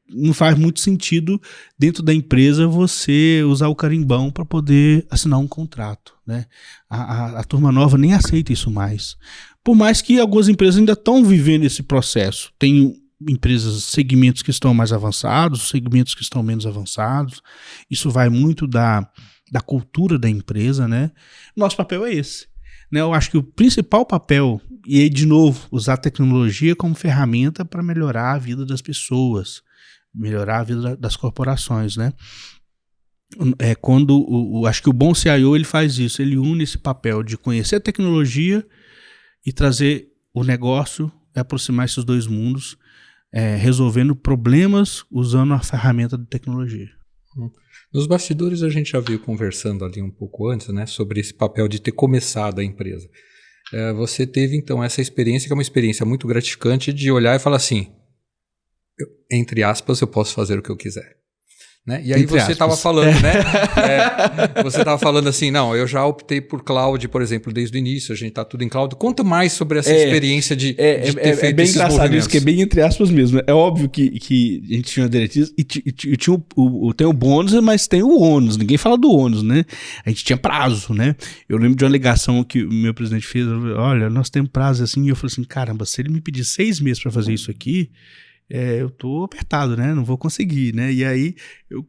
Não faz muito sentido dentro da empresa você usar o carimbão para poder assinar um contrato, né? A turma nova nem aceita isso mais. Por mais que algumas empresas ainda estão vivendo esse processo. Tem empresas, segmentos que estão mais avançados, segmentos que estão menos avançados. Isso vai muito da cultura da empresa, né? Nosso papel é esse, né? Eu acho que o principal papel, e aí, de novo, usar a tecnologia como ferramenta para melhorar a vida das pessoas, melhorar a vida das corporações, né? Acho que o bom CIO ele faz isso, ele une esse papel de conhecer a tecnologia e trazer o negócio, aproximar esses dois mundos, resolvendo problemas usando a ferramenta da tecnologia. Nos bastidores a gente já veio conversando ali um pouco antes, né, sobre esse papel de ter começado a empresa. Você teve então essa experiência, que é uma experiência muito gratificante, de olhar e falar assim, entre aspas, eu posso fazer o que eu quiser. Né? E aí você estava falando, né? Você estava falando assim, não, eu já optei por cloud, por exemplo, desde o início, a gente está tudo em cloud. Conta mais sobre essa experiência de ter feito esses movimentos. É bem engraçado isso, que é bem entre aspas mesmo. É óbvio que a gente tinha uma diretriz e tinha tem o bônus, mas tem o ônus. Ninguém fala do ônus, né? A gente tinha prazo, né? Eu lembro de uma ligação que o meu presidente fez, olha, nós temos prazo assim, e eu falei assim, caramba, se ele me pedir 6 meses para fazer isso aqui, eu tô apertado, né? Não vou conseguir, né? E aí eu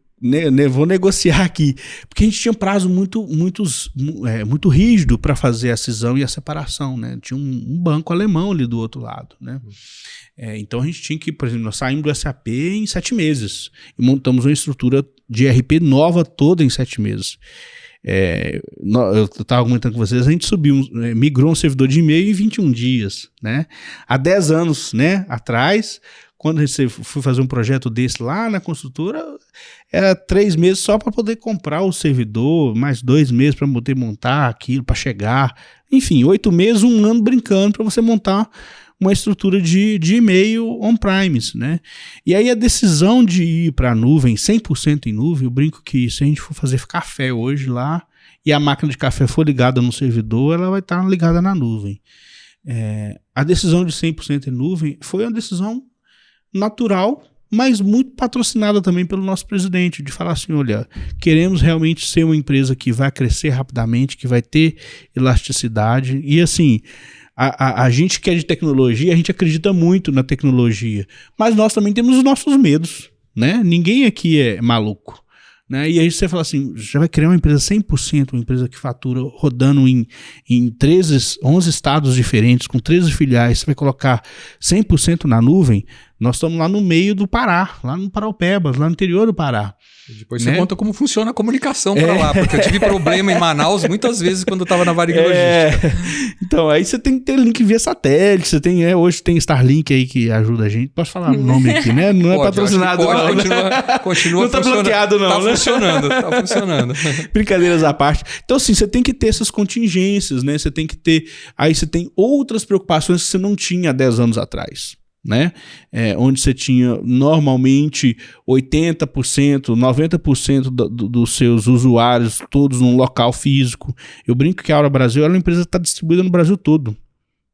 vou negociar aqui, porque a gente tinha um prazo muito rígido para fazer a cisão e a separação, né? Tinha um banco alemão ali do outro lado, né? Então a gente tinha que, por exemplo, nós saímos do SAP em 7 meses e montamos uma estrutura de ERP nova toda em 7 meses. Eu estava comentando com vocês, a gente migrou um servidor de e-mail em 21 dias, né? Há 10 anos, né, atrás, quando a gente foi fazer um projeto desse lá na construtora, era 3 meses só para poder comprar o servidor, mais 2 meses para poder montar aquilo, para chegar. Enfim, 8 meses, 1 ano brincando para você montar uma estrutura de e-mail on-premise, né? E aí a decisão de ir para a nuvem, 100% em nuvem, eu brinco que se a gente for fazer café hoje lá e a máquina de café for ligada no servidor, ela vai estar ligada na nuvem. A decisão de 100% em nuvem foi uma decisão natural, mas muito patrocinada também pelo nosso presidente, de falar assim, olha, queremos realmente ser uma empresa que vai crescer rapidamente, que vai ter elasticidade, e assim, a gente que é de tecnologia, a gente acredita muito na tecnologia, mas nós também temos os nossos medos, né? Ninguém aqui é maluco, né? E aí você fala assim, já vai criar uma empresa 100%, uma empresa que fatura rodando em 11 estados diferentes, com 13 filiais, você vai colocar 100% na nuvem. Nós estamos lá no meio do Pará, lá no Paraupebas, lá no interior do Pará. Depois você conta como funciona a comunicação para lá, porque eu tive problema em Manaus muitas vezes quando eu estava na Varig Logística. Então, aí você tem que ter link via satélite, você tem, hoje tem Starlink aí que ajuda a gente. Posso falar o nome aqui, né? Não é patrocinado, pode, não. Continua não tá bloqueado, não. Tá funcionando, tá funcionando. Brincadeiras à parte. Então, assim, você tem que ter essas contingências, né? Você tem que ter... Aí você tem outras preocupações que você não tinha há 10 anos atrás. Né? Onde você tinha normalmente 80%, 90% dos seus usuários todos num local físico. Eu brinco que a Aura Brasil é uma empresa que está distribuída no Brasil todo,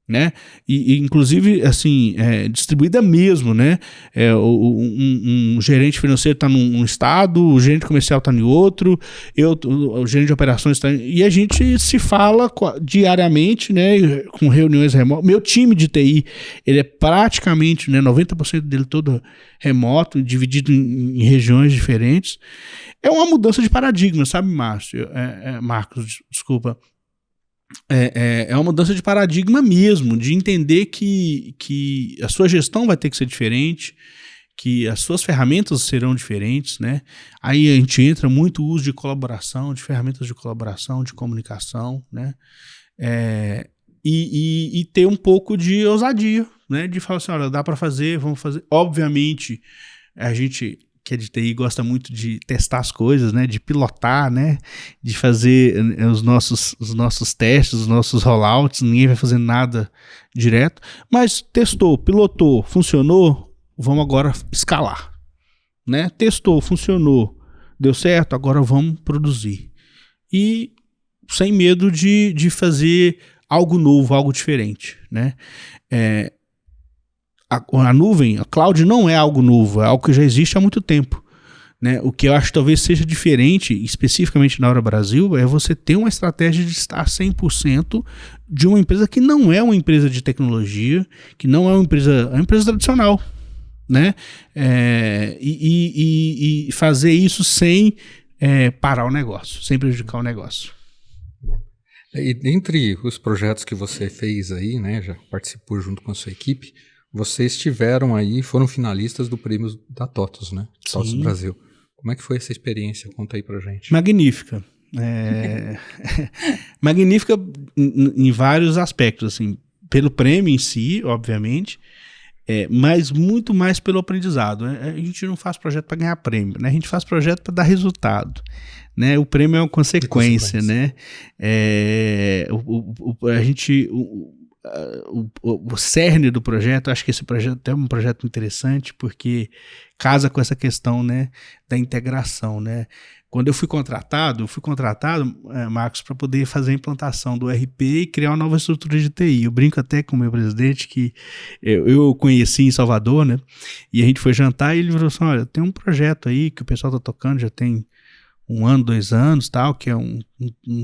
né? E inclusive assim, distribuída mesmo, né? Um gerente financeiro está num estado, o gerente comercial está em outro, o gerente de operações está e a gente se fala diariamente, né? Com reuniões remotas. Meu time de TI, ele é praticamente, né, 90% dele todo remoto, dividido em regiões diferentes. É uma mudança de paradigma, sabe, Marcos, desculpa. É uma mudança de paradigma mesmo, de entender que a sua gestão vai ter que ser diferente, que as suas ferramentas serão diferentes, né? Aí a gente entra muito o uso de colaboração, de ferramentas de colaboração, de comunicação, né? E ter um pouco de ousadia, né? De falar assim, olha, dá para fazer, vamos fazer. Obviamente, a gente... que é de TI gosta muito de testar as coisas, né, de pilotar, né, de fazer os nossos testes, os nossos rollouts, ninguém vai fazer nada direto, mas testou, pilotou, funcionou, vamos agora escalar, né, testou, funcionou, deu certo, agora vamos produzir, e sem medo de fazer algo novo, algo diferente, né, a nuvem, a cloud não é algo novo, é algo que já existe há muito tempo, né? O que eu acho que talvez seja diferente, especificamente na Aura Brasil, é você ter uma estratégia de estar 100% de uma empresa que não é uma empresa de tecnologia, que não é uma empresa tradicional, né? E fazer isso sem parar o negócio, sem prejudicar o negócio. E dentre os projetos que você fez aí, né, já participou junto com a sua equipe, vocês foram finalistas do prêmio da TOTUS, né? TOTUS Brasil. Como é que foi essa experiência? Conta aí pra gente. Magnífica. Magnífica em vários aspectos, assim, pelo prêmio em si, obviamente, mas muito mais pelo aprendizado. A gente não faz projeto para ganhar prêmio, né? A gente faz projeto para dar resultado. Né? O prêmio é uma consequência, né? o cerne do projeto. Acho que esse projeto é um projeto interessante porque casa com essa questão, né, da integração, né? Quando eu fui contratado, Marcos, para poder fazer a implantação do RP e criar uma nova estrutura de TI. Eu brinco até com o meu presidente que eu conheci em Salvador, né? E a gente foi jantar e ele falou assim, olha, tem um projeto aí que o pessoal está tocando, já tem 1 ano, 2 anos, tal, que é um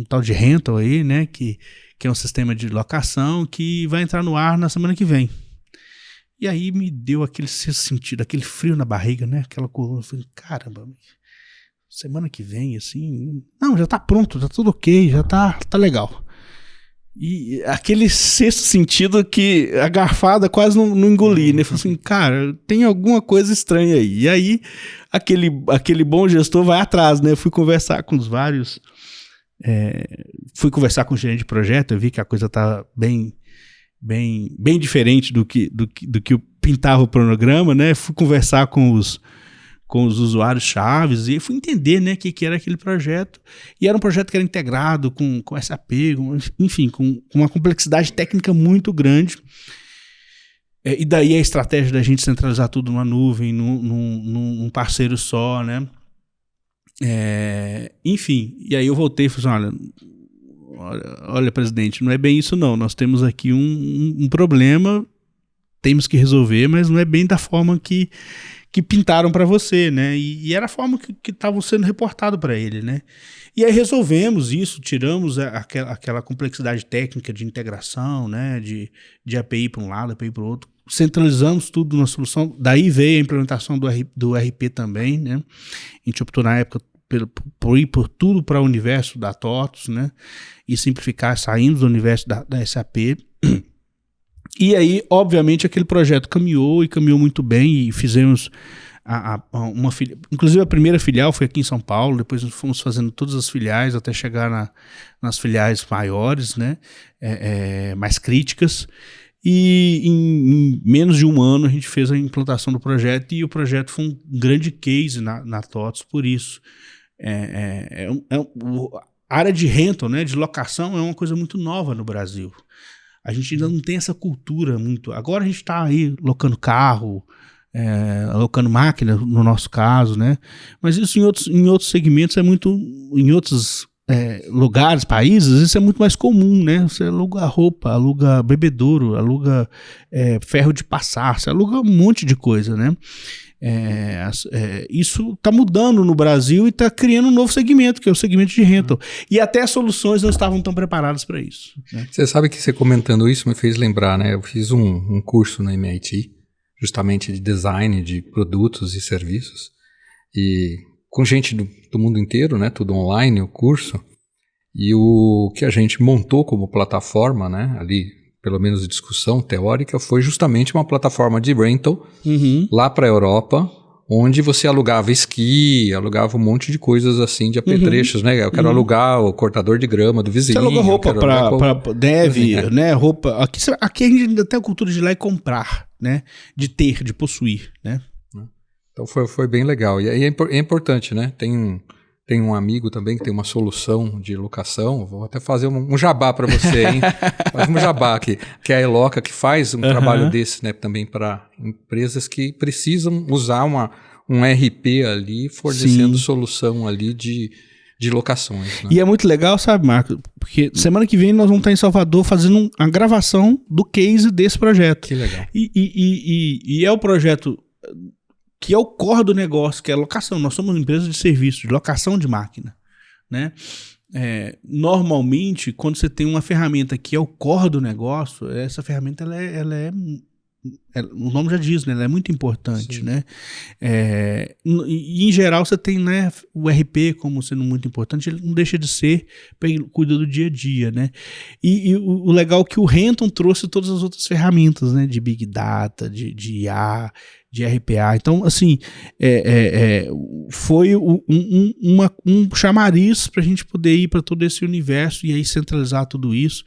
tal de rental aí, né? Que é um sistema de locação que vai entrar no ar na semana que vem. E aí me deu aquele sentido, aquele frio na barriga, né? Aquela coisa, eu falei, caramba, semana que vem, assim, não, já tá pronto, tá tudo ok, já tá legal. E aquele sexto sentido que a garfada quase não engoli, né? Falei assim, cara, tem alguma coisa estranha aí. E aí, aquele bom gestor vai atrás, né? Fui conversar com os vários, fui conversar com o gerente de projeto, eu vi que a coisa tá bem diferente do que pintava o cronograma, né? Fui conversar com os usuários chaves e fui entender, né, que era aquele projeto. E era um projeto que era integrado com SAP, enfim, com uma complexidade técnica muito grande. E daí a estratégia da gente centralizar tudo numa nuvem, num parceiro só, né? Enfim, e aí eu voltei e falei assim, olha, presidente, não é bem isso não. Nós temos aqui um problema, temos que resolver, mas não é bem da forma que pintaram para você, né? E era a forma que estavam sendo reportado para ele, né? E aí resolvemos isso, tiramos aquela complexidade técnica de integração, né? De API para um lado, API para o outro, centralizamos tudo na solução. Daí veio a implementação do RP também, né? A gente optou na época por ir por tudo para o universo da TOTVS, né? E simplificar, saindo do universo da SAP. E aí, obviamente, aquele projeto caminhou muito bem e fizemos uma filial. Inclusive, a primeira filial foi aqui em São Paulo, depois nós fomos fazendo todas as filiais até chegar nas filiais maiores, né, mais críticas. E em menos de 1 ano a gente fez a implantação do projeto e o projeto foi um grande case na TOTVS por isso. A área de rental, né, de locação, é uma coisa muito nova no Brasil. A gente ainda não tem essa cultura muito. Agora a gente está aí locando carro, locando máquina, no nosso caso, né? Mas isso em outros segmentos é muito. Em outros lugares, países, isso é muito mais comum, né? Você aluga roupa, aluga bebedouro, aluga ferro de passar, você aluga um monte de coisa, né? Isso está mudando no Brasil e está criando um novo segmento, que é o segmento de rental. E até as soluções não estavam tão preparadas para isso, né? Você sabe que você comentando isso me fez lembrar, né? Eu fiz um curso na MIT, justamente de design de produtos e serviços, e com gente do mundo inteiro, né? Tudo online, o curso. E o que a gente montou como plataforma, né? Ali, pelo menos de discussão teórica, foi justamente uma plataforma de rental lá para a Europa, onde você alugava esqui, alugava um monte de coisas assim, de apetrechos, né? Eu quero alugar o cortador de grama do vizinho. Você aluga roupa para neve, né? Roupa. Aqui a gente ainda tem a cultura de ir lá e comprar, né? De possuir, né? Então foi bem legal. E aí é importante, né? Tem um amigo também que tem uma solução de locação. Vou até fazer um jabá para você, hein? Faz um jabá aqui. Que é a Eloca, que faz um trabalho desse, né? Também para empresas que precisam usar um RP ali, fornecendo solução ali de locações, né? E é muito legal, sabe, Marco? Porque semana que vem nós vamos estar em Salvador fazendo uma gravação do case desse projeto. Que legal. E é o projeto que é o core do negócio, que é a locação. Nós somos uma empresa de serviço, de locação de máquina, né? Normalmente, quando você tem uma ferramenta que é o core do negócio, essa ferramenta o nome já diz, né? Ela é muito importante, né? E em geral você tem, né, o RP como sendo muito importante, ele não deixa de ser, cuida do dia a dia, né? E o legal é que o Renton trouxe todas as outras ferramentas, né? De Big Data, de IA, de RPA. Então, assim, foi um chamariz para a gente poder ir para todo esse universo e aí centralizar tudo isso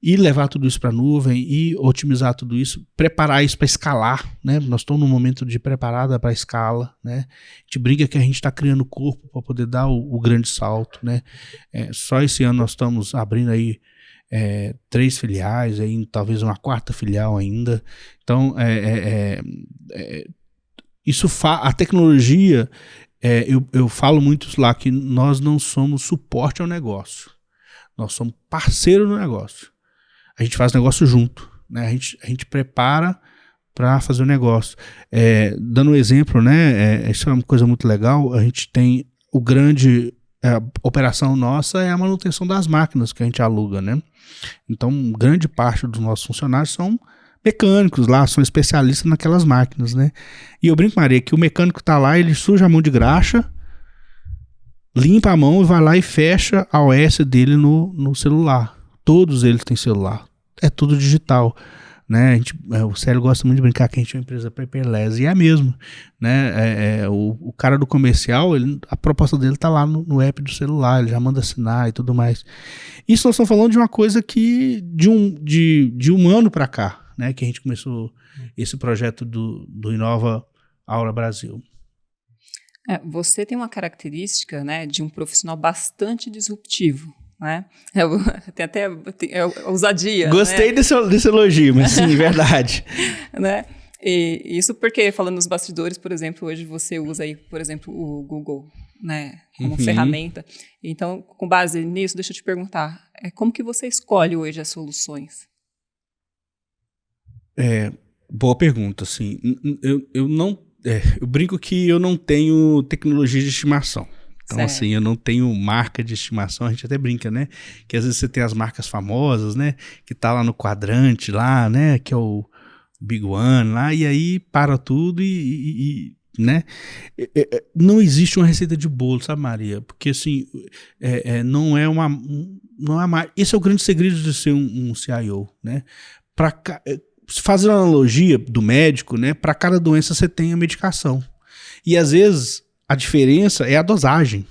e levar tudo isso para a nuvem e otimizar tudo isso, preparar isso para escalar, né? Nós estamos num momento de preparada para escala, né? A gente brinca que a gente está criando corpo para poder dar o grande salto, né? Só esse ano nós estamos abrindo aí 3 filiais, aí, talvez uma 4ª filial ainda. Então, a tecnologia, eu falo muito lá que nós não somos suporte ao negócio, nós somos parceiro no negócio. A gente faz negócio junto, né? A gente prepara para fazer o negócio. Dando um exemplo, né? Isso é uma coisa muito legal. A gente tem a operação nossa é a manutenção das máquinas que a gente aluga, né? Então, grande parte dos nossos funcionários são mecânicos lá, são especialistas naquelas máquinas, né? E eu brinco, Maria, que o mecânico tá lá, ele suja a mão de graxa, limpa a mão e vai lá e fecha a OS dele no celular. Todos eles têm celular. É tudo digital, né? O Célio gosta muito de brincar que a gente é uma empresa paperless, e é mesmo, né? O cara do comercial, a proposta dele tá lá no app do celular, ele já manda assinar e tudo mais. Isso nós estamos falando de uma coisa que de um ano para cá, né, que a gente começou esse projeto do Inova Aura Brasil. Você tem uma característica, né, de um profissional bastante disruptivo, né? Tem até ousadia. Gostei, né, desse elogio, mas sim, verdade. Né? E isso porque, falando nos bastidores, por exemplo, hoje você usa aí, por exemplo, o Google, né, como ferramenta. Então, com base nisso, deixa eu te perguntar, como que você escolhe hoje as soluções? Boa pergunta, assim. Eu brinco que eu não tenho tecnologia de estimação. Então, certo, assim, eu não tenho marca de estimação. A gente até brinca, né? Que às vezes você tem as marcas famosas, né? Que tá lá no quadrante, lá, né? Que é o Big One, lá. E aí para tudo né? Não existe uma receita de bolo, sabe, Maria? Porque, assim, não é uma... Esse é o grande segredo de ser um CIO, né? Fazendo a analogia do médico, né? Para cada doença você tem a medicação. E às vezes a diferença é a dosagem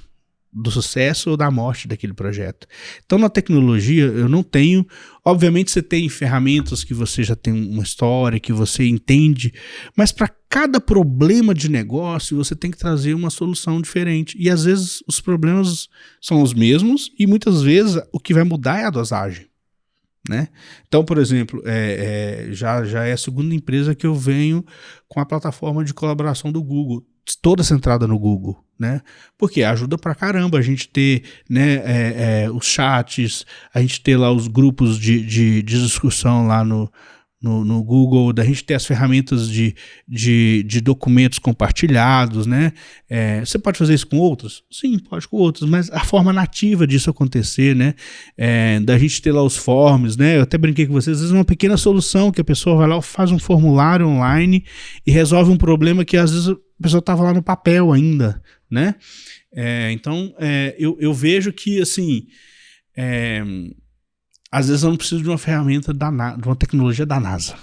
do sucesso ou da morte daquele projeto. Então, na tecnologia, eu não tenho... Obviamente, você tem ferramentas que você já tem uma história, que você entende, mas para cada problema de negócio, você tem que trazer uma solução diferente. E às vezes os problemas são os mesmos e muitas vezes o que vai mudar é a dosagem, né? Então, por exemplo, já é a segunda empresa que eu venho com a plataforma de colaboração do Google, toda centrada no Google, né? Porque ajuda pra caramba a gente ter, né, os chats, a gente ter lá os grupos de discussão lá no Google, da gente ter as ferramentas de documentos compartilhados, né? Você pode fazer isso com outros? Sim, pode com outros, mas a forma nativa disso acontecer, né? Da gente ter lá os forms, né? Eu até brinquei com vocês, às vezes é uma pequena solução que a pessoa vai lá, faz um formulário online e resolve um problema que às vezes a pessoa estava lá no papel ainda, né? Então, eu vejo que, assim... Às vezes eu não preciso de uma ferramenta de uma tecnologia da NASA.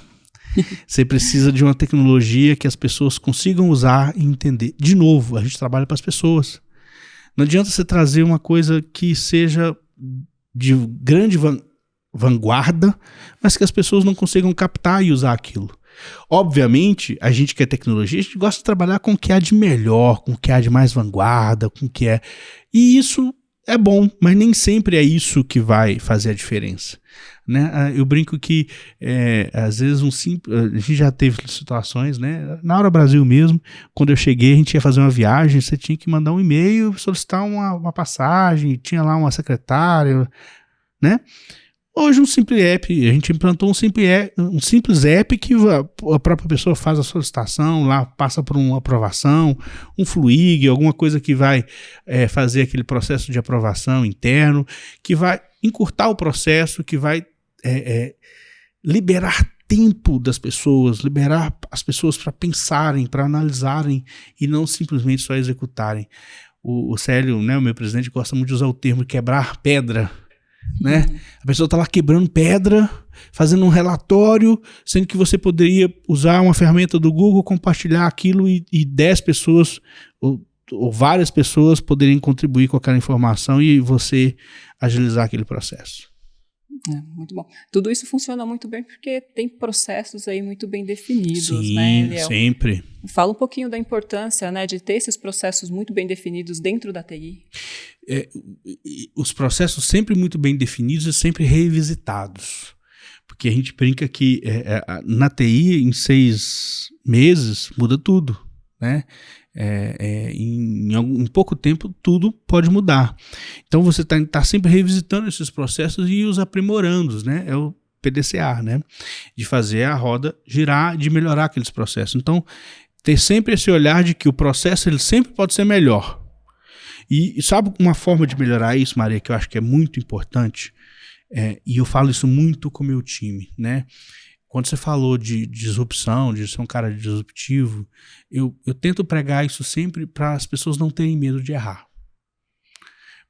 Você precisa de uma tecnologia que as pessoas consigam usar e entender. De novo, a gente trabalha para as pessoas. Não adianta você trazer uma coisa que seja de grande vanguarda, mas que as pessoas não consigam captar e usar aquilo. Obviamente, a gente que é tecnologia, a gente gosta de trabalhar com o que há de melhor, com o que há de mais vanguarda, com o que é... E isso... é bom, mas nem sempre é isso que vai fazer a diferença, né? Eu brinco que às vezes a gente já teve situações, né? Na Aura Brasil mesmo, quando eu cheguei, a gente ia fazer uma viagem, você tinha que mandar um e-mail, solicitar uma passagem, tinha lá uma secretária, né? Hoje um simples app, a gente implantou um simples app que a própria pessoa faz a solicitação, lá passa por uma aprovação, um Fluig, alguma coisa que vai fazer aquele processo de aprovação interno, que vai encurtar o processo, que vai liberar tempo das pessoas, liberar as pessoas para pensarem, para analisarem e não simplesmente só executarem. O Célio, né, o meu presidente, gosta muito de usar o termo quebrar pedra, né? A pessoa está lá quebrando pedra, fazendo um relatório, sendo que você poderia usar uma ferramenta do Google, compartilhar aquilo e 10 pessoas ou várias pessoas poderiam contribuir com aquela informação e você agilizar aquele processo. Muito bom. Tudo isso funciona muito bem porque tem processos aí muito bem definidos. Sim, né, Eliel? Sempre. Fala um pouquinho da importância, né, de ter esses processos muito bem definidos dentro da TI. os processos sempre muito bem definidos e sempre revisitados. Porque a gente brinca que na TI, em 6 meses, muda tudo, né? Em pouco tempo, tudo pode mudar. Então, você tá sempre revisitando esses processos e os aprimorando, né? É o PDCA, né? De fazer a roda girar, de melhorar aqueles processos. Então, ter sempre esse olhar de que o processo ele sempre pode ser melhor. E sabe uma forma de melhorar isso, Maria, que eu acho que é muito importante? E eu falo isso muito com o meu time, né? Quando você falou de disrupção, de ser um cara disruptivo, eu tento pregar isso sempre para as pessoas não terem medo de errar.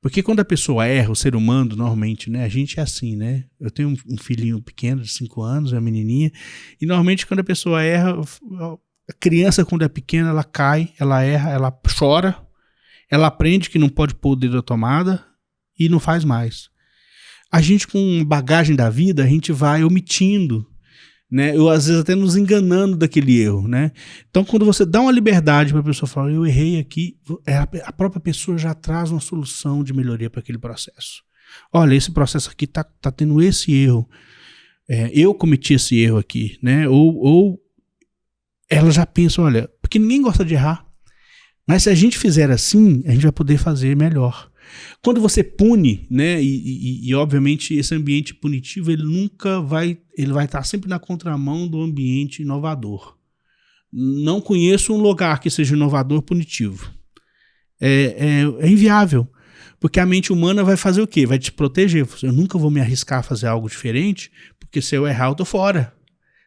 Porque quando a pessoa erra, o ser humano, normalmente, né? A gente é assim, né? Eu tenho um filhinho pequeno de 5 anos, uma menininha, e normalmente quando a pessoa erra, a criança quando é pequena, ela cai, ela erra, ela chora, ela aprende que não pode pôr o dedo na tomada e não faz mais. A gente com bagagem da vida, a gente vai omitindo, né? Eu às vezes até nos enganando daquele erro, né? Então quando você dá uma liberdade para a pessoa falar, eu errei aqui, a própria pessoa já traz uma solução de melhoria para aquele processo. Olha, esse processo aqui tá tendo esse erro, eu cometi esse erro aqui, né? Ou ela já pensa, olha, porque ninguém gosta de errar, mas se a gente fizer assim, a gente vai poder fazer melhor. Quando você pune, né, e obviamente esse ambiente punitivo, ele vai estar sempre na contramão do ambiente inovador. Não conheço um lugar que seja inovador punitivo. É inviável, porque a mente humana vai fazer o quê? Vai te proteger. Eu nunca vou me arriscar a fazer algo diferente, porque se eu errar, eu tô fora.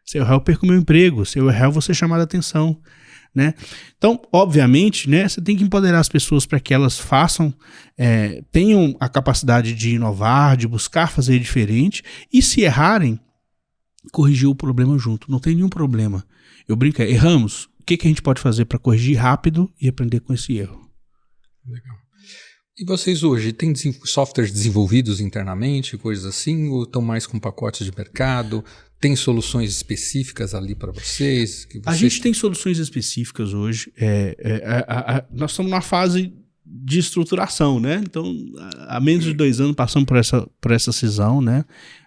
Se eu errar, eu perco meu emprego. Se eu errar, eu vou ser chamado a atenção. Né? Então, obviamente, né, você tem que empoderar as pessoas para que elas tenham a capacidade de inovar, de buscar fazer diferente, e se errarem, corrigir o problema junto. Não tem nenhum problema. Eu brinco, erramos, o que a gente pode fazer para corrigir rápido e aprender com esse erro? Legal. E vocês hoje têm softwares desenvolvidos internamente, coisas assim, ou estão mais com pacotes de mercado? Tem soluções específicas ali para vocês? A gente tem soluções específicas hoje. Nós estamos numa fase de estruturação, né? Então, há menos de 2 anos passamos por essa cisão, né?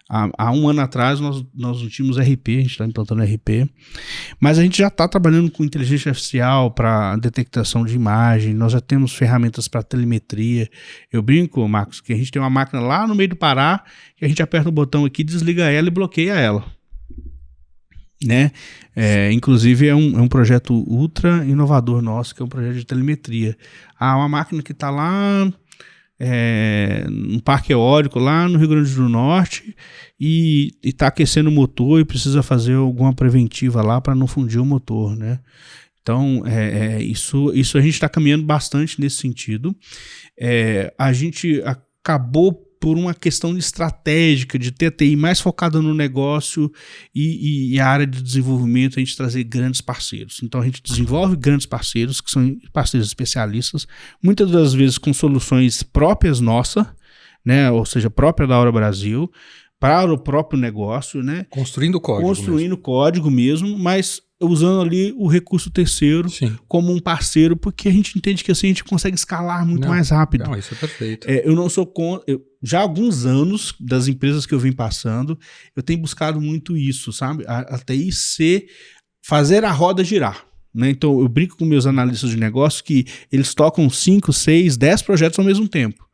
Há 1 ano atrás nós não tínhamos RP, a gente está implantando RP, mas a gente já está trabalhando com inteligência artificial para detectação de imagem, nós já temos ferramentas para telemetria. Eu brinco, Marcos, que a gente tem uma máquina lá no meio do Pará, que a gente aperta o botão aqui, desliga ela e bloqueia ela. Né? Inclusive é um projeto ultra inovador nosso, que é um projeto de telemetria. Há uma máquina que está lá no parque eólico, lá no Rio Grande do Norte, e está aquecendo o motor e precisa fazer alguma preventiva lá para não fundir o motor, né? Então, isso a gente está caminhando bastante nesse sentido. A gente acabou por uma questão estratégica de ter a TI mais focada no negócio e a área de desenvolvimento, a gente trazer grandes parceiros. Então a gente desenvolve grandes parceiros, que são parceiros especialistas, muitas das vezes com soluções próprias nossas, né, ou seja, própria da Aura Brasil, para o próprio negócio, né? Construindo código mesmo, mas usando ali o recurso terceiro como um parceiro, porque a gente entende que assim a gente consegue escalar muito mais rápido. Não, isso é perfeito. Eu não sou contra. Já há alguns anos, das empresas que eu vim passando, eu tenho buscado muito isso, sabe? A TI fazer a roda girar. Né? Então, eu brinco com meus analistas de negócio que eles tocam 5, 6, 10 projetos ao mesmo tempo.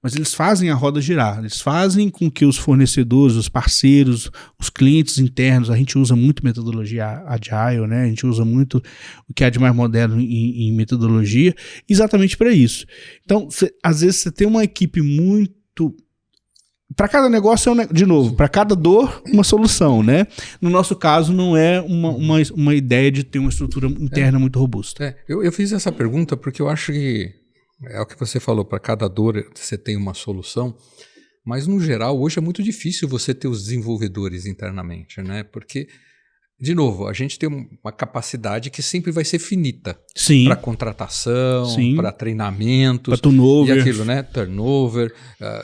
Mas eles fazem a roda girar, eles fazem com que os fornecedores, os parceiros, os clientes internos, a gente usa muito metodologia Agile, né? A gente usa muito o que há de mais moderno em metodologia, exatamente para isso. Então, às vezes você tem uma equipe muito... Para cada negócio, de novo, para cada dor, uma solução, né? No nosso caso, não é uma ideia de ter uma estrutura interna muito robusta. Eu fiz essa pergunta porque eu acho que é o que você falou, para cada dor você tem uma solução, mas no geral hoje é muito difícil você ter os desenvolvedores internamente, né? Porque, de novo, a gente tem uma capacidade que sempre vai ser finita para contratação, para treinamentos, para turnover. E aquilo, né? Turnover.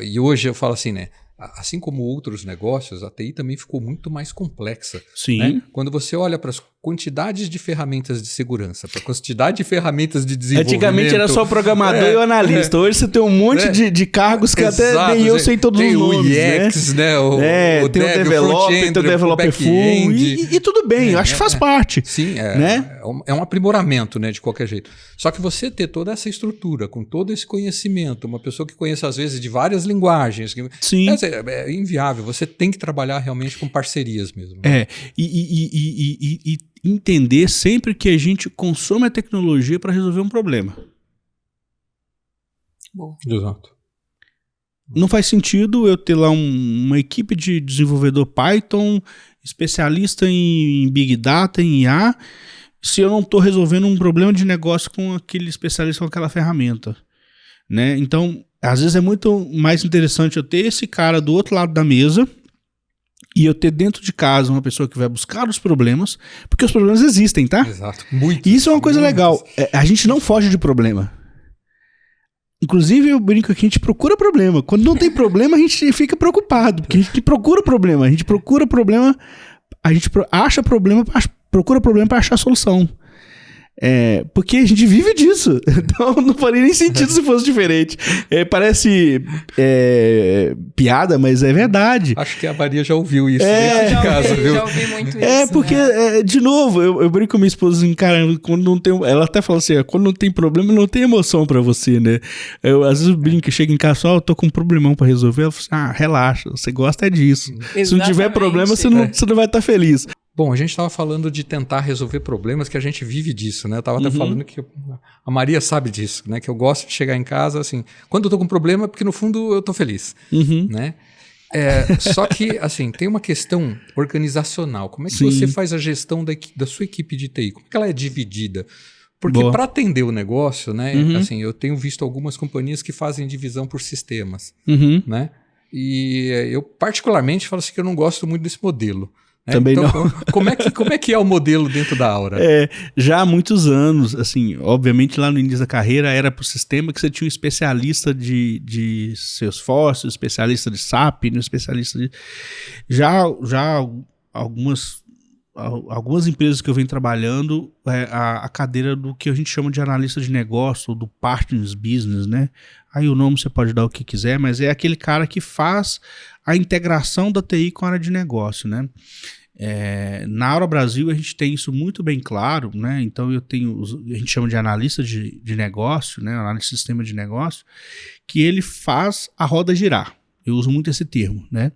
E hoje eu falo assim, né? Assim como outros negócios, a TI também ficou muito mais complexa. Sim. Né? Quando você olha para quantidade de ferramentas de segurança, para quantidade de ferramentas de desenvolvimento. Antigamente era só programador e o analista. Hoje você tem um monte de cargos que até nem eu sei todos os nomes. Tem o UX, né? O tem o developer, tem o developer full. E tudo bem, eu acho que faz parte. Sim, né? É um aprimoramento, né, de qualquer jeito. Só que você ter toda essa estrutura, com todo esse conhecimento, uma pessoa que conhece às vezes de várias linguagens, Sim. É inviável. Você tem que trabalhar realmente com parcerias mesmo. E entender sempre que a gente consome a tecnologia para resolver um problema. Boa. Exato. Não faz sentido eu ter lá uma equipe de desenvolvedor Python, especialista em Big Data, em IA, se eu não estou resolvendo um problema de negócio com aquele especialista com aquela ferramenta. Né? Então, às vezes é muito mais interessante eu ter esse cara do outro lado da mesa e eu ter dentro de casa uma pessoa que vai buscar os problemas, porque os problemas existem, tá? Exato. Muito. E isso é uma coisa legal. A gente não foge de problema. Inclusive, eu brinco que a gente procura problema. Quando não tem problema, a gente fica preocupado, porque a gente procura problema. A gente procura problema, a gente acha problema, procura problema para achar solução. Porque a gente vive disso. Então não faria nem sentido se fosse diferente. Parece piada, mas é verdade. Acho que a Maria já ouviu isso nesse caso, viu? Já ouvi muito isso. Porque, de novo, eu brinco com minha esposa assim, cara, quando não tem. Ela até fala assim: quando não tem problema, não tem emoção pra você, né? Às vezes eu brinco, chego em casa, eu tô com um problemão pra resolver. Ela fala assim: relaxa, você gosta disso. Exatamente. Se não tiver problema, você não vai estar feliz. Bom, a gente estava falando de tentar resolver problemas, que a gente vive disso, né? Eu estava até falando que a Maria sabe disso, né? Que eu gosto de chegar em casa, assim, quando eu tô com problema, porque no fundo eu tô feliz, né? Só que, assim, tem uma questão organizacional. Como é que você faz a gestão da sua equipe de TI? Como é que ela é dividida? Porque para atender o negócio, né? Assim, eu tenho visto algumas companhias que fazem divisão por sistemas, né? E eu particularmente falo assim que eu não gosto muito desse modelo. Também então, não. Como é que é o modelo dentro da Aura? Já há muitos anos, assim, obviamente lá no início da carreira era para o sistema que você tinha um especialista de Salesforce, um especialista de SAP, um especialista de... Já algumas empresas que eu venho trabalhando, a cadeira do que a gente chama de analista de negócio, ou do partners business, né? Aí o nome você pode dar o que quiser, mas é aquele cara que faz a integração da TI com a área de negócio, né? Na Aura Brasil a gente tem isso muito bem claro, né? Então a gente chama de analista de negócio, né? Analista de sistema de negócio, que ele faz a roda girar. Eu uso muito esse termo, né?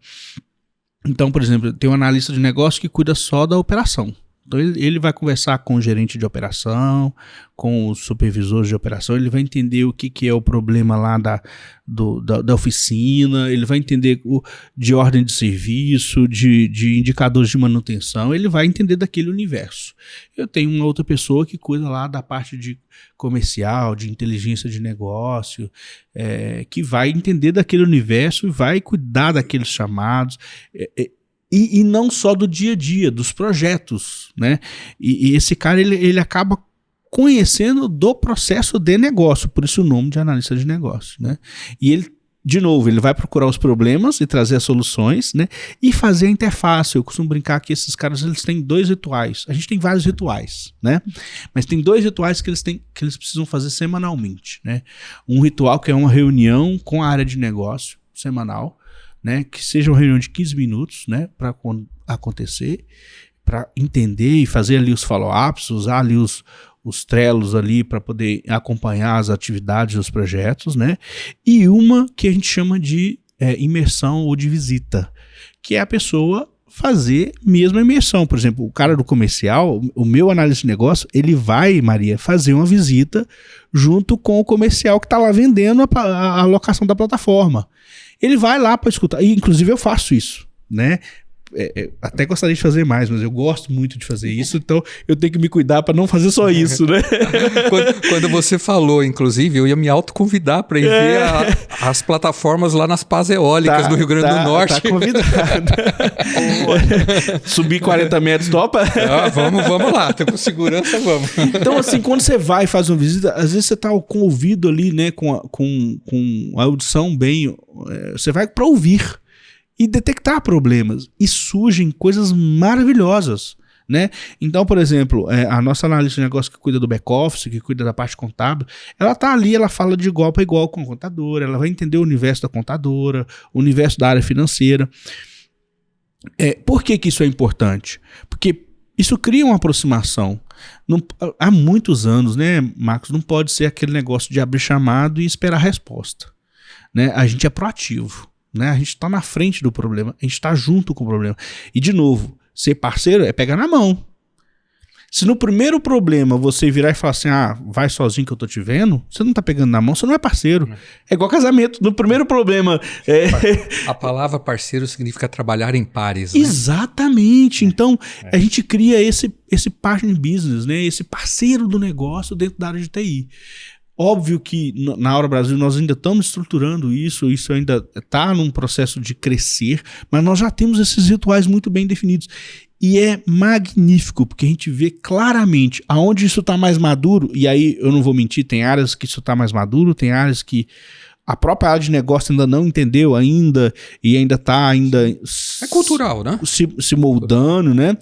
Então, por exemplo, tem um analista de negócio que cuida só da operação. Então, ele vai conversar com o gerente de operação, com os supervisores de operação, ele vai entender o que é o problema lá da oficina, ele vai entender de ordem de serviço, de indicadores de manutenção, ele vai entender daquele universo. Eu tenho uma outra pessoa que cuida lá da parte de comercial, de inteligência de negócio, que vai entender daquele universo e vai cuidar daqueles chamados, e não só do dia a dia, dos projetos, né? E esse cara, ele acaba conhecendo do processo de negócio, por isso o nome de analista de negócio, né? E ele, de novo, ele vai procurar os problemas e trazer as soluções, né? E fazer a interface. Eu costumo brincar que esses caras, eles têm 2 rituais. A gente tem vários rituais, né? Mas tem 2 rituais que eles precisam fazer semanalmente, né? Um ritual que é uma reunião com a área de negócio semanal, né, que seja uma reunião de 15 minutos, né, para acontecer, para entender e fazer ali os follow-ups, usar ali os trelos ali para poder acompanhar as atividades dos projetos, né, e uma que a gente chama de imersão ou de visita, que é a pessoa fazer mesmo a imersão. Por exemplo, o cara do comercial, o meu analista de negócio, ele vai, Maria, fazer uma visita junto com o comercial que está lá vendendo a locação da plataforma. Ele vai lá para escutar, e inclusive eu faço isso, né? Até gostaria de fazer mais, mas eu gosto muito de fazer isso, então eu tenho que me cuidar para não fazer só isso, né? Quando você falou, inclusive, eu ia me autoconvidar para ir ver as plataformas lá nas pás eólicas do Rio Grande do Norte. Tá convidado. Subir 40 metros, topa? Vamos lá, com segurança, vamos. Então, assim, quando você vai e faz uma visita, às vezes você tá com o ouvido ali, né, com a audição bem... Você vai para ouvir e detectar problemas. E surgem coisas maravilhosas, né? Então, por exemplo, a nossa analista de negócio que cuida do back-office, que cuida da parte contábil, ela tá ali, ela fala de igual para igual com a contadora, ela vai entender o universo da contadora, o universo da área financeira. Por que isso é importante? Porque isso cria uma aproximação. Há muitos anos, né, Marcos, não pode ser aquele negócio de abrir chamado e esperar a resposta, né? A gente é proativo, né? A gente está na frente do problema, a gente está junto com o problema. E, de novo, ser parceiro é pegar na mão. Se no primeiro problema você virar e falar assim, vai sozinho que eu tô te vendo, você não tá pegando na mão, você não é parceiro. É igual casamento. No primeiro problema... A palavra parceiro significa trabalhar em pares, né? Exatamente. Então, a gente cria esse partner business, né? Esse parceiro do negócio dentro da área de TI. Óbvio que na Aura Brasil nós ainda estamos estruturando isso ainda está num processo de crescer, mas nós já temos esses rituais muito bem definidos. E é magnífico, porque a gente vê claramente aonde isso está mais maduro, e aí eu não vou mentir, tem áreas que isso está mais maduro, tem áreas que a própria área de negócio ainda não entendeu ainda, e ainda está é cultural, né? Se moldando, né?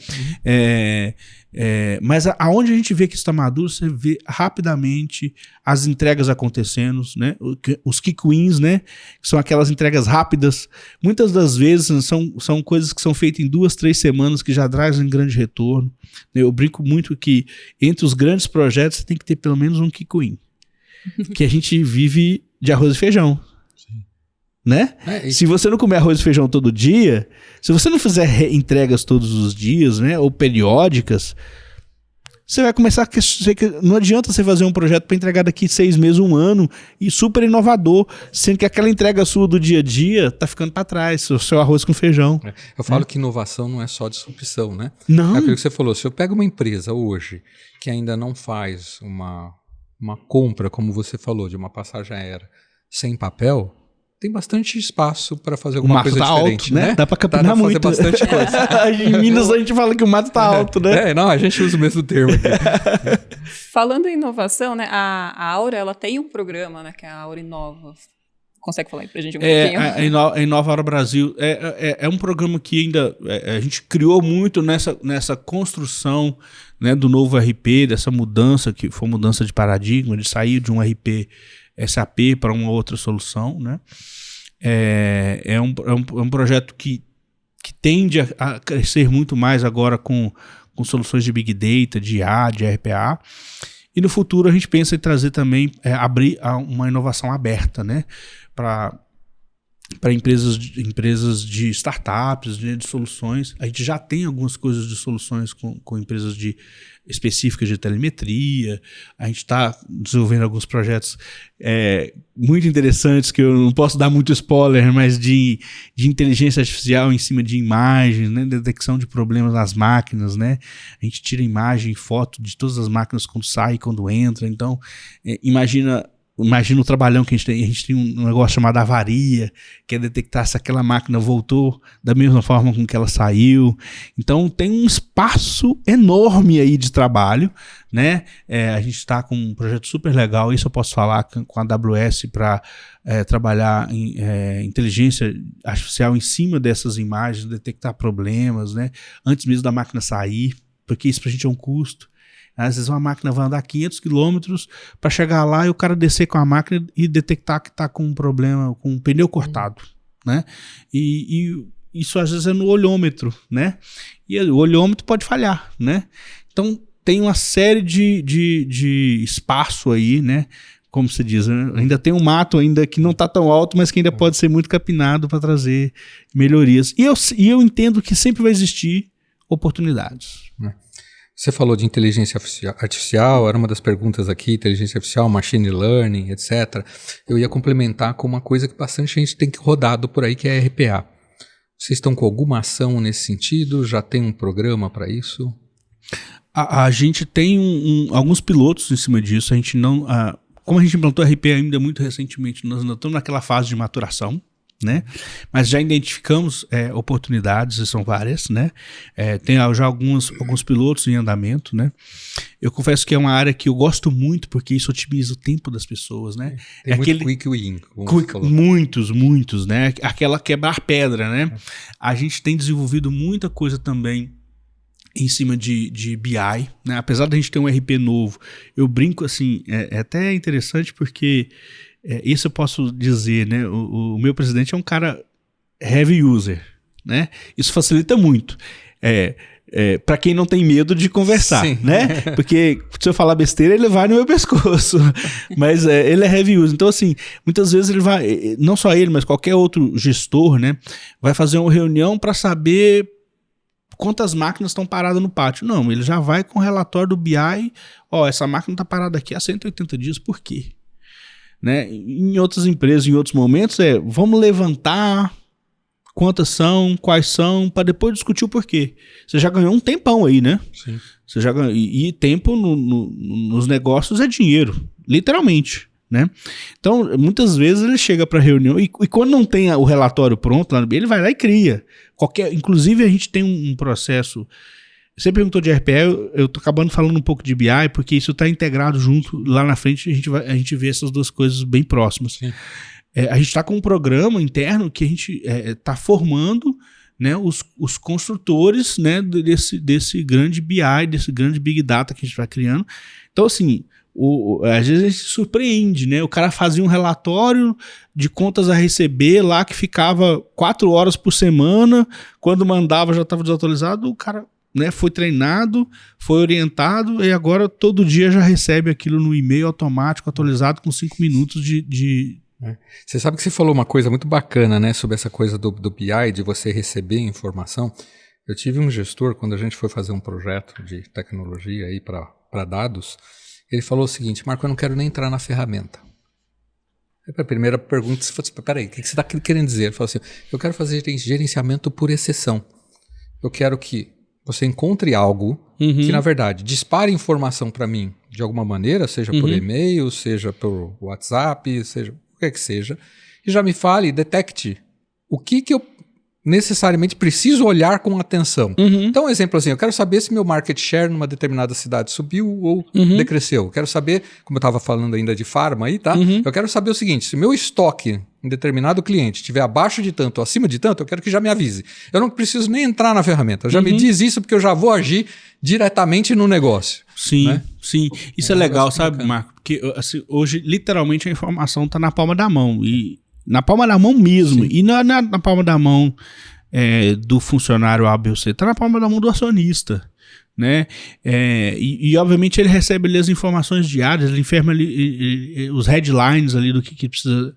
Mas aonde a gente vê que está maduro, você vê rapidamente as entregas acontecendo, né? Os quick wins, né? Que são aquelas entregas rápidas. Muitas das vezes são coisas que são feitas em 2, 3 semanas que já trazem grande retorno. Eu brinco muito que entre os grandes projetos você tem que ter pelo menos um quick win. Que a gente vive de arroz e feijão. Né? Se você não comer arroz e feijão todo dia, se você não fizer entregas todos os dias, né, ou periódicas, você vai começar a... Não adianta você fazer um projeto para entregar daqui 6 meses, 1 ano, e super inovador, sendo que aquela entrega sua do dia a dia tá ficando para trás, o seu arroz com feijão. Eu falo que inovação não é só disrupção, né? Não. É aquilo que você falou, se eu pego uma empresa hoje que ainda não faz uma compra, como você falou, de uma passagem aérea sem papel, tem bastante espaço para fazer alguma coisa diferente, alto, né? Dá para capinar muito. Dá fazer bastante coisa. Em Minas a gente fala que o mato tá alto, né? Não, a gente usa o mesmo termo aqui. Falando em inovação, né? A Aura, ela tem um programa, né? Que é a Aura Inova. Consegue falar aí pra gente um pouquinho? A Inova Aura Brasil é um programa que ainda a gente criou muito nessa construção, né, do novo RP, dessa mudança, que foi mudança de paradigma, de sair de um RP SAP para uma outra solução, né? É um projeto que tende a crescer muito mais agora com soluções de Big Data, de IA, de RPA. E no futuro a gente pensa em trazer também, abrir uma inovação aberta, né? Para empresas de startups, de soluções. A gente já tem algumas coisas de soluções com empresas específicas de telemetria. A gente está desenvolvendo alguns projetos muito interessantes, que eu não posso dar muito spoiler, mas de inteligência artificial em cima de imagens, né? Detecção de problemas nas máquinas, né? A gente tira imagem e foto de todas as máquinas quando sai e quando entra. Então, imagina o trabalhão que a gente tem. A gente tem um negócio chamado avaria, que é detectar se aquela máquina voltou da mesma forma com que ela saiu. Então tem um espaço enorme aí de trabalho, né? A gente está com um projeto super legal, isso eu posso falar, com a AWS para trabalhar em inteligência artificial em cima dessas imagens, detectar problemas, né? Antes mesmo da máquina sair, porque isso para a gente é um custo. Às vezes uma máquina vai andar 500 quilômetros para chegar lá e o cara descer com a máquina e detectar que está com um problema, com um pneu cortado, né? E isso às vezes é no olhômetro, né? E o olhômetro pode falhar, né? Então tem uma série de espaço aí, né? Como se diz, né? Ainda tem um mato ainda que não está tão alto, mas que ainda pode ser muito capinado para trazer melhorias. E eu entendo que sempre vai existir oportunidades. Você falou de inteligência artificial, era uma das perguntas aqui, inteligência artificial, machine learning, etc. Eu ia complementar com uma coisa que bastante gente tem rodado por aí, que é RPA. Vocês estão com alguma ação nesse sentido? Já tem um programa para isso? A gente tem alguns pilotos em cima disso. A gente não, como a gente implantou RP ainda muito recentemente, nós ainda estamos naquela fase de maturação, né? Mas já identificamos oportunidades, e são várias, né? Tem já alguns pilotos em andamento, né? Eu confesso que é uma área que eu gosto muito, porque isso otimiza o tempo das pessoas, né? Tem muito quick win, muitos, né? Aquela quebrar pedra, né? A gente tem desenvolvido muita coisa também em cima de BI, né? Apesar da gente ter um RP novo, eu brinco assim, é até interessante porque isso eu posso dizer, né? O meu presidente é um cara heavy user, né? Isso facilita muito. Para quem não tem medo de conversar, sim, né? Porque se eu falar besteira, ele vai no meu pescoço. Mas ele é heavy user. Então, assim, muitas vezes ele vai, não só ele, mas qualquer outro gestor, né? Vai fazer uma reunião para saber quantas máquinas estão paradas no pátio. Não, ele já vai com o relatório do BI. Essa máquina está parada aqui há 180 dias, por quê? Né? Em outras empresas, em outros momentos, vamos levantar quantas são, quais são, para depois discutir o porquê. Você já ganhou um tempão aí, né? Sim. Você já ganhou, e tempo nos negócios é dinheiro, literalmente, né? Então, muitas vezes ele chega para reunião e quando não tem o relatório pronto, ele vai lá e cria. Inclusive, a gente tem um processo. Você perguntou de RPA, eu tô acabando falando um pouco de BI, porque isso está integrado junto, lá na frente a gente vê essas duas coisas bem próximas. Sim. A gente está com um programa interno que a gente está formando, né, os construtores, né, desse grande BI, desse grande Big Data que a gente vai criando. Então, assim, às vezes a gente se surpreende, né? O cara fazia um relatório de contas a receber lá que ficava 4 horas por semana, quando mandava já estava desatualizado, o cara, né, foi treinado, foi orientado e agora todo dia já recebe aquilo no e-mail automático, atualizado com 5 minutos de Você sabe que você falou uma coisa muito bacana, né, sobre essa coisa do BI, de você receber informação. Eu tive um gestor, quando a gente foi fazer um projeto de tecnologia aí para dados, ele falou o seguinte: Marco, eu não quero nem entrar na ferramenta. Aí a primeira pergunta, peraí, o que você está querendo dizer? Ele falou assim: eu quero fazer gerenciamento por exceção. Eu quero que você encontre algo que, na verdade, dispare informação para mim de alguma maneira, seja por e-mail, seja por WhatsApp, seja o que seja, e já me fale, detecte o que eu necessariamente preciso olhar com atenção. Então, um exemplo assim, eu quero saber se meu market share numa determinada cidade subiu ou decresceu. Eu quero saber, como eu estava falando ainda de farma aí, tá? Eu quero saber o seguinte: se meu estoque em determinado cliente estiver abaixo de tanto ou acima de tanto, eu quero que já me avise. Eu não preciso nem entrar na ferramenta. Já me diz isso porque eu já vou agir diretamente no negócio. Sim, né? Sim. Isso é legal, sabe, bacana, Marco? Porque assim, hoje, literalmente, a informação está na palma da mão. E na palma da mão mesmo. Sim. E não é na palma da mão do funcionário A, B ou C. Está na palma da mão do acionista. Né? E obviamente ele recebe ali as informações diárias, ele enferma ali os headlines ali do que precisa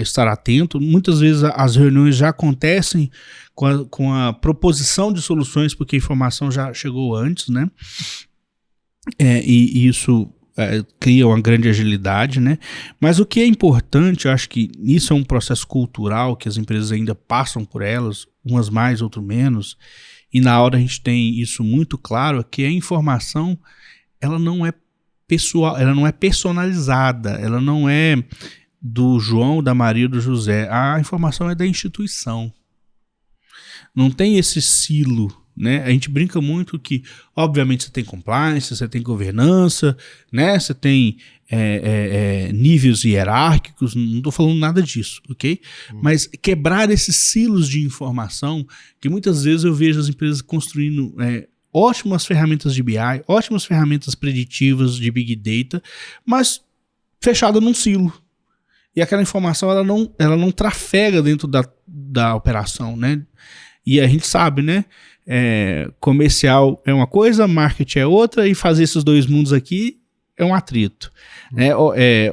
estar atento. Muitas vezes as reuniões já acontecem com a proposição de soluções, porque a informação já chegou antes, né? E isso cria uma grande agilidade, né? Mas o que é importante, eu acho que isso é um processo cultural que as empresas ainda passam por elas, umas mais, outras menos. E na hora a gente tem isso muito claro, que a informação, ela não é pessoal, ela não é personalizada, ela não é do João, da Maria, do José. A informação é da instituição. Não tem esse silo, né? A gente brinca muito que, obviamente, você tem compliance, você tem governança, né? Você tem níveis hierárquicos, não estou falando nada disso, ok? Mas quebrar esses silos de informação, que muitas vezes eu vejo as empresas construindo ótimas ferramentas de BI, ótimas ferramentas preditivas de Big Data, mas fechada num silo. E aquela informação ela não trafega dentro da operação, né? E a gente sabe, né? Comercial é uma coisa, marketing é outra, e fazer esses dois mundos aqui é um atrito.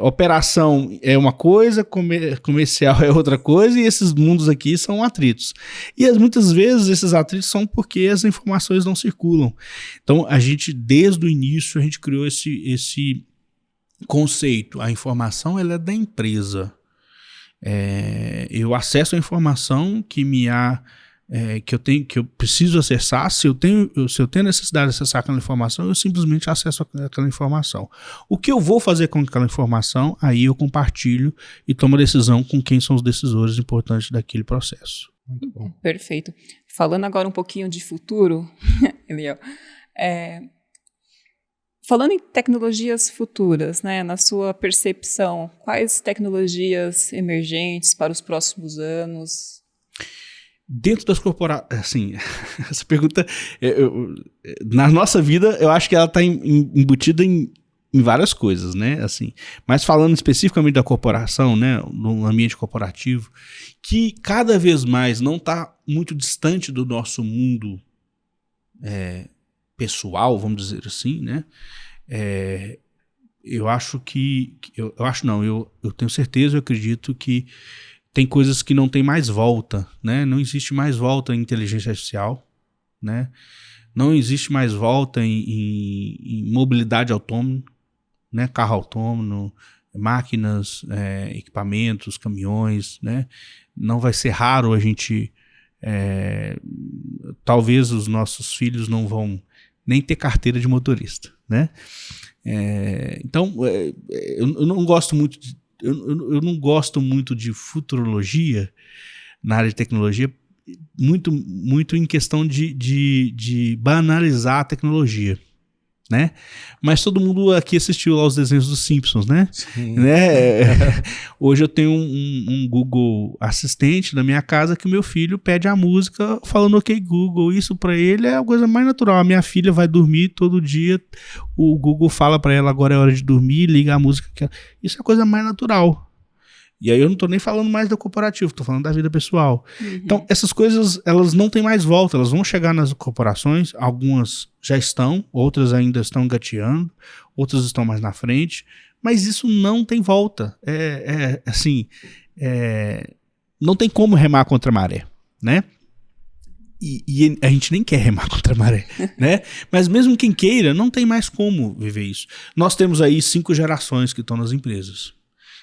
Operação é uma coisa, comercial é outra coisa, e esses mundos aqui são atritos. E muitas vezes esses atritos são porque as informações não circulam. Então, a gente, desde o início, a gente criou esse conceito. A informação ela é da empresa. Eu acesso a informação que que eu preciso acessar. Se eu tenho necessidade de acessar aquela informação, eu simplesmente acesso aquela informação. O que eu vou fazer com aquela informação, aí eu compartilho e tomo a decisão com quem são os decisores importantes daquele processo. Muito bom. Perfeito. Falando agora um pouquinho de futuro, Eliel, falando em tecnologias futuras, né, na sua percepção, quais tecnologias emergentes para os próximos anos? dentro das corporações, assim, essa pergunta, na nossa vida, eu acho que ela está embutida em várias coisas, né, assim, mas falando especificamente da corporação, né, no ambiente corporativo, que cada vez mais não está muito distante do nosso mundo pessoal, vamos dizer assim, né, eu acho que, eu tenho certeza, eu acredito que tem coisas que não tem mais volta, né? Não existe mais volta em inteligência artificial, né? Não existe mais volta em mobilidade autônoma, né? Carro autônomo, máquinas, equipamentos, caminhões, né? Não vai ser raro a gente... talvez os nossos filhos não vão nem ter carteira de motorista, né? Então, eu não gosto muito eu não gosto muito de futurologia na área de tecnologia, muito em questão de banalizar a tecnologia, né? Mas todo mundo aqui assistiu lá os desenhos dos Simpsons, né? Sim. Hoje eu tenho um Google Assistente na minha casa que o meu filho pede a música falando ok Google. Isso para ele é a coisa mais natural. A minha filha vai dormir todo dia, o Google fala para ela agora é hora de dormir, liga a música. Isso é a coisa mais natural. E aí eu não tô nem falando mais do corporativo, tô falando da vida pessoal. Uhum. Então, essas coisas, elas não têm mais volta, elas vão chegar nas corporações, algumas já estão, outras ainda estão engateando, outras estão mais na frente, mas isso não tem volta. Não tem como remar contra a maré, né? E a gente nem quer remar contra a maré, né? Mas mesmo quem queira, não tem mais como viver isso. Nós temos aí 5 gerações que estão nas empresas.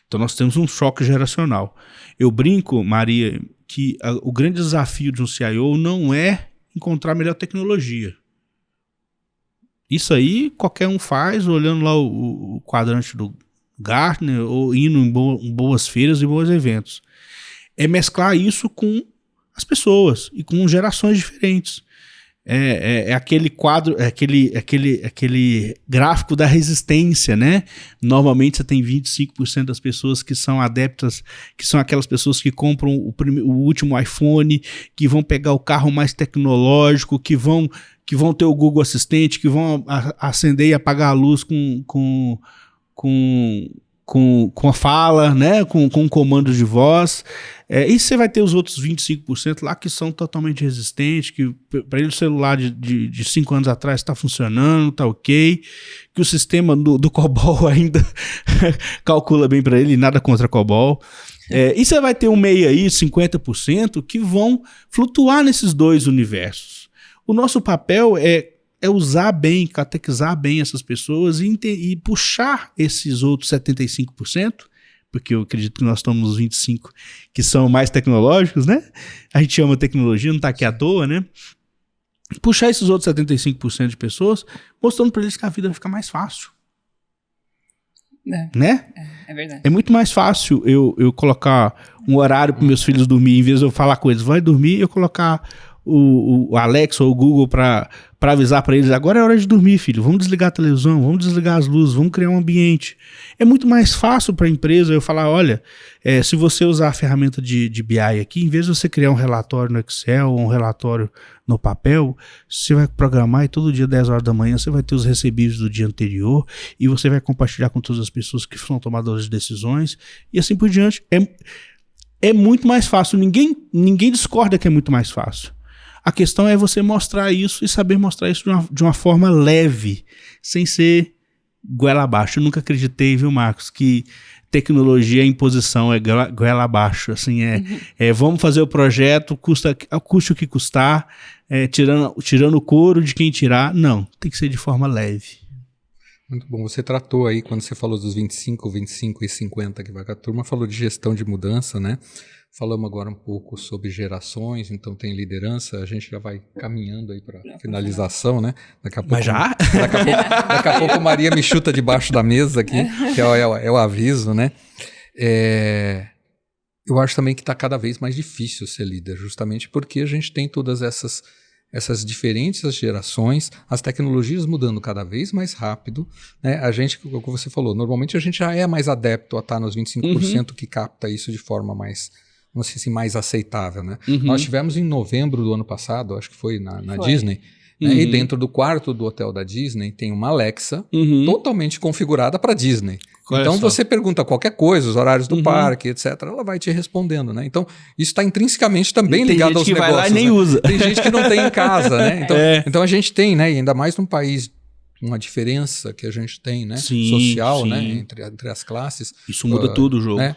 Então nós temos um choque geracional. Eu brinco, Maria, que o grande desafio de um CIO não é encontrar a melhor tecnologia. Isso aí qualquer um faz olhando lá o quadrante do Gartner ou indo em boas feiras e bons eventos. É mesclar isso com as pessoas e com gerações diferentes. É aquele quadro, aquele gráfico da resistência, né? Normalmente você tem 25% das pessoas que são adeptas, que são aquelas pessoas que compram o último iPhone, que vão pegar o carro mais tecnológico, que vão ter o Google Assistente, que vão acender e apagar a luz com a fala, né? com comando de voz. E você vai ter os outros 25% lá que são totalmente resistentes, que para ele o celular de 5 anos atrás está funcionando, está ok, que o sistema do COBOL ainda calcula bem para ele, nada contra COBOL. E você vai ter um meio aí, 50%, que vão flutuar nesses dois universos. O nosso papel é usar bem, catequizar bem essas pessoas e puxar esses outros 75%, porque eu acredito que nós estamos nos 25% que são mais tecnológicos, né? A gente ama tecnologia, não está aqui à toa, né? Puxar esses outros 75% de pessoas, mostrando para eles que a vida vai ficar mais fácil. Né? É verdade. É muito mais fácil eu colocar um horário para meus filhos dormir, em vez de eu falar com eles, vai dormir, eu colocar o Alexa ou o Google para avisar para eles, agora é hora de dormir, filho, vamos desligar a televisão, vamos desligar as luzes, vamos criar um ambiente. É muito mais fácil para a empresa eu falar, olha, se você usar a ferramenta de BI aqui, em vez de você criar um relatório no Excel ou um relatório no papel, você vai programar e todo dia 10 horas da manhã você vai ter os recebíveis do dia anterior e você vai compartilhar com todas as pessoas que são tomadoras de decisões e assim por diante. É muito mais fácil, ninguém discorda que é muito mais fácil. A questão é você mostrar isso e saber mostrar isso de uma forma leve, sem ser goela abaixo. Eu nunca acreditei, viu, Marcos, que tecnologia é imposição, é goela abaixo. Assim, vamos fazer o projeto, custe o que custar, tirando o couro de quem tirar. Não, tem que ser de forma leve. Muito bom. Você tratou aí, quando você falou dos 25 e 50 que vai com a turma, falou de gestão de mudança, né? Falamos agora um pouco sobre gerações, então tem liderança, a gente já vai caminhando aí para finalização, né? Daqui a pouco, mas já? Daqui a pouco Maria me chuta debaixo da mesa aqui, que é o aviso, né? Eu acho também que está cada vez mais difícil ser líder, justamente porque a gente tem todas essas diferentes gerações, as tecnologias mudando cada vez mais rápido, né? A gente, como você falou, normalmente a gente já é mais adepto a estar nos 25% que capta isso de forma mais vamos dizer assim, mais aceitável, né? Nós tivemos em novembro do ano passado, acho que foi na Disney, né? E dentro do quarto do hotel da Disney tem uma Alexa totalmente configurada para Disney. Então você pergunta qualquer coisa, os horários do parque, etc., ela vai te respondendo, né? Então isso está intrinsecamente também ligado aos negócios. Tem gente que vai lá e nem usa. Tem gente que não tem em casa, né? Então a gente tem, né? E ainda mais num país, uma diferença que a gente tem, né? Social, né? Entre as classes. Isso muda tudo o jogo. Né?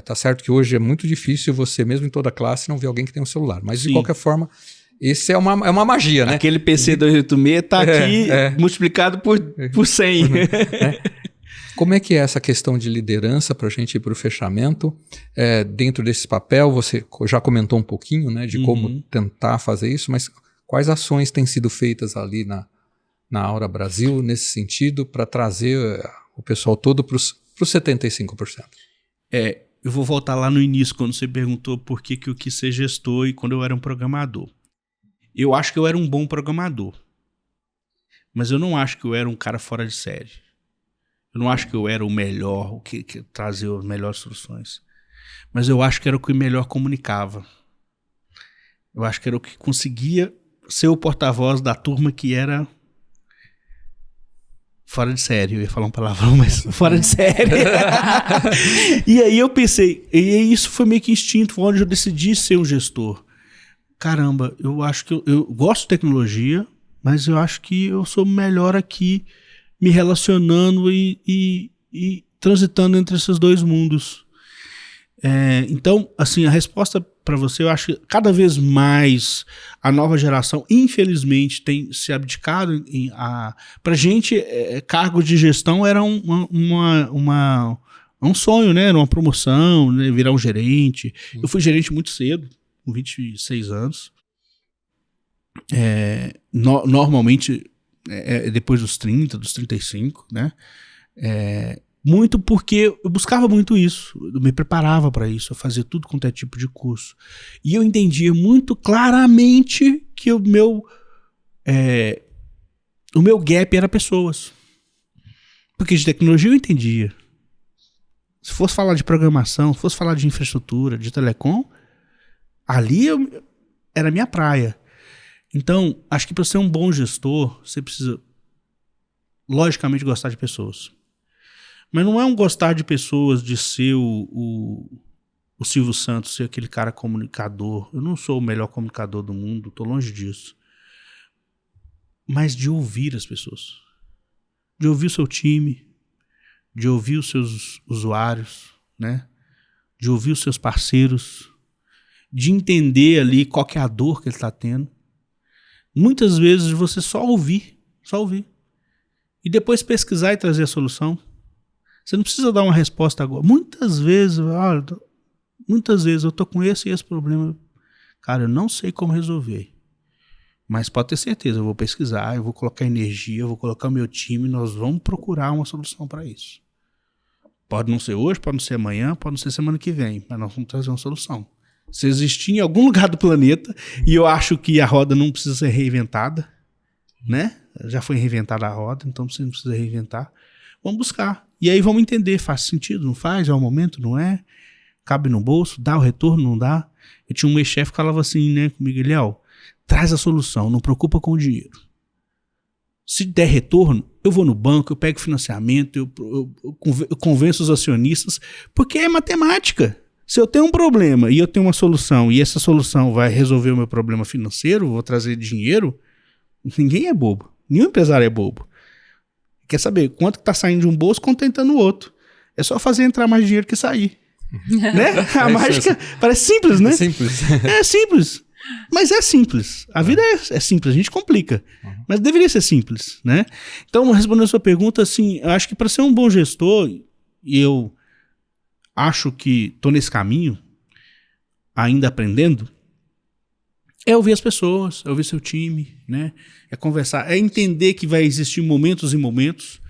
Tá certo que hoje é muito difícil você, mesmo em toda classe, não ver alguém que tem um celular. Mas de qualquer forma, esse é uma magia, né? Aquele PC 286 está aqui multiplicado por 100. Como é que é essa questão de liderança para a gente ir para o fechamento? Dentro desse papel, você já comentou um pouquinho, né, de como tentar fazer isso, mas quais ações têm sido feitas ali na Aura Brasil nesse sentido para trazer o pessoal todo para os 75%? Eu vou voltar lá no início, quando você perguntou por que eu quis ser gestor e quando eu era um programador. Eu acho que eu era um bom programador, mas eu não acho que eu era um cara fora de série. Eu não acho que eu era o melhor, o que trazia as melhores soluções. Mas eu acho que era o que melhor comunicava. Eu acho que era o que conseguia ser o porta-voz da turma que era fora de série. Eu ia falar um palavrão, mas fora de série. E aí eu pensei, e isso foi meio que instinto, onde eu decidi ser um gestor. Caramba, eu acho que eu gosto de tecnologia, mas eu acho que eu sou melhor aqui me relacionando e transitando entre esses dois mundos. Então, assim, a resposta para você, eu acho que cada vez mais a nova geração, infelizmente, tem se abdicado. Para a gente, cargo de gestão era um sonho, né? Era uma promoção, né? Virar um gerente. Eu fui gerente muito cedo, com 26 anos. Normalmente, depois dos 30, dos 35, né? Muito porque eu buscava muito isso, eu me preparava para isso, eu fazia tudo quanto é tipo de curso. E eu entendia muito claramente que o meu gap era pessoas. Porque de tecnologia eu entendia. Se fosse falar de programação, se fosse falar de infraestrutura, de telecom, ali era a minha praia. Então, acho que para ser um bom gestor, você precisa, logicamente, gostar de pessoas. Mas não é um gostar de pessoas de ser o Silvio Santos, ser aquele cara comunicador. Eu não sou o melhor comunicador do mundo, estou longe disso. Mas de ouvir as pessoas. De ouvir o seu time, de ouvir os seus usuários, né? De ouvir os seus parceiros, de entender ali qual que é a dor que ele está tendo. Muitas vezes você só ouvir. E depois pesquisar e trazer a solução. Você não precisa dar uma resposta agora. Muitas vezes eu tô com esse problema. Cara, eu não sei como resolver. Mas pode ter certeza, eu vou pesquisar, eu vou colocar energia, eu vou colocar o meu time, nós vamos procurar uma solução para isso. Pode não ser hoje, pode não ser amanhã, pode não ser semana que vem, mas nós vamos trazer uma solução. Se existir em algum lugar do planeta, e eu acho que a roda não precisa ser reinventada, né? Já foi reinventada a roda, então você não precisa reinventar. Vamos buscar. E aí vamos entender, faz sentido, não faz? É o momento, não é? Cabe no bolso, dá o retorno, não dá? Eu tinha um ex-chefe que falava assim, né, comigo, Eliel, traz a solução, não preocupa com o dinheiro. Se der retorno, eu vou no banco, eu pego financiamento, eu convenço os acionistas, porque é matemática. Se eu tenho um problema e eu tenho uma solução, e essa solução vai resolver o meu problema financeiro, vou trazer dinheiro, ninguém é bobo. Nenhum empresário é bobo. Quer saber quanto que está saindo de um bolso, quanto está entrando no outro. É só fazer entrar mais dinheiro que sair. Né? A mágica parece simples, né? É simples. Mas é simples. A vida é simples, a gente complica. Mas deveria ser simples, né? Então, respondendo a sua pergunta, assim, eu acho que para ser um bom gestor, e eu acho que estou nesse caminho, ainda aprendendo, é ouvir as pessoas, é ouvir seu time, né? É conversar, é entender que vai existir momentos e momentos.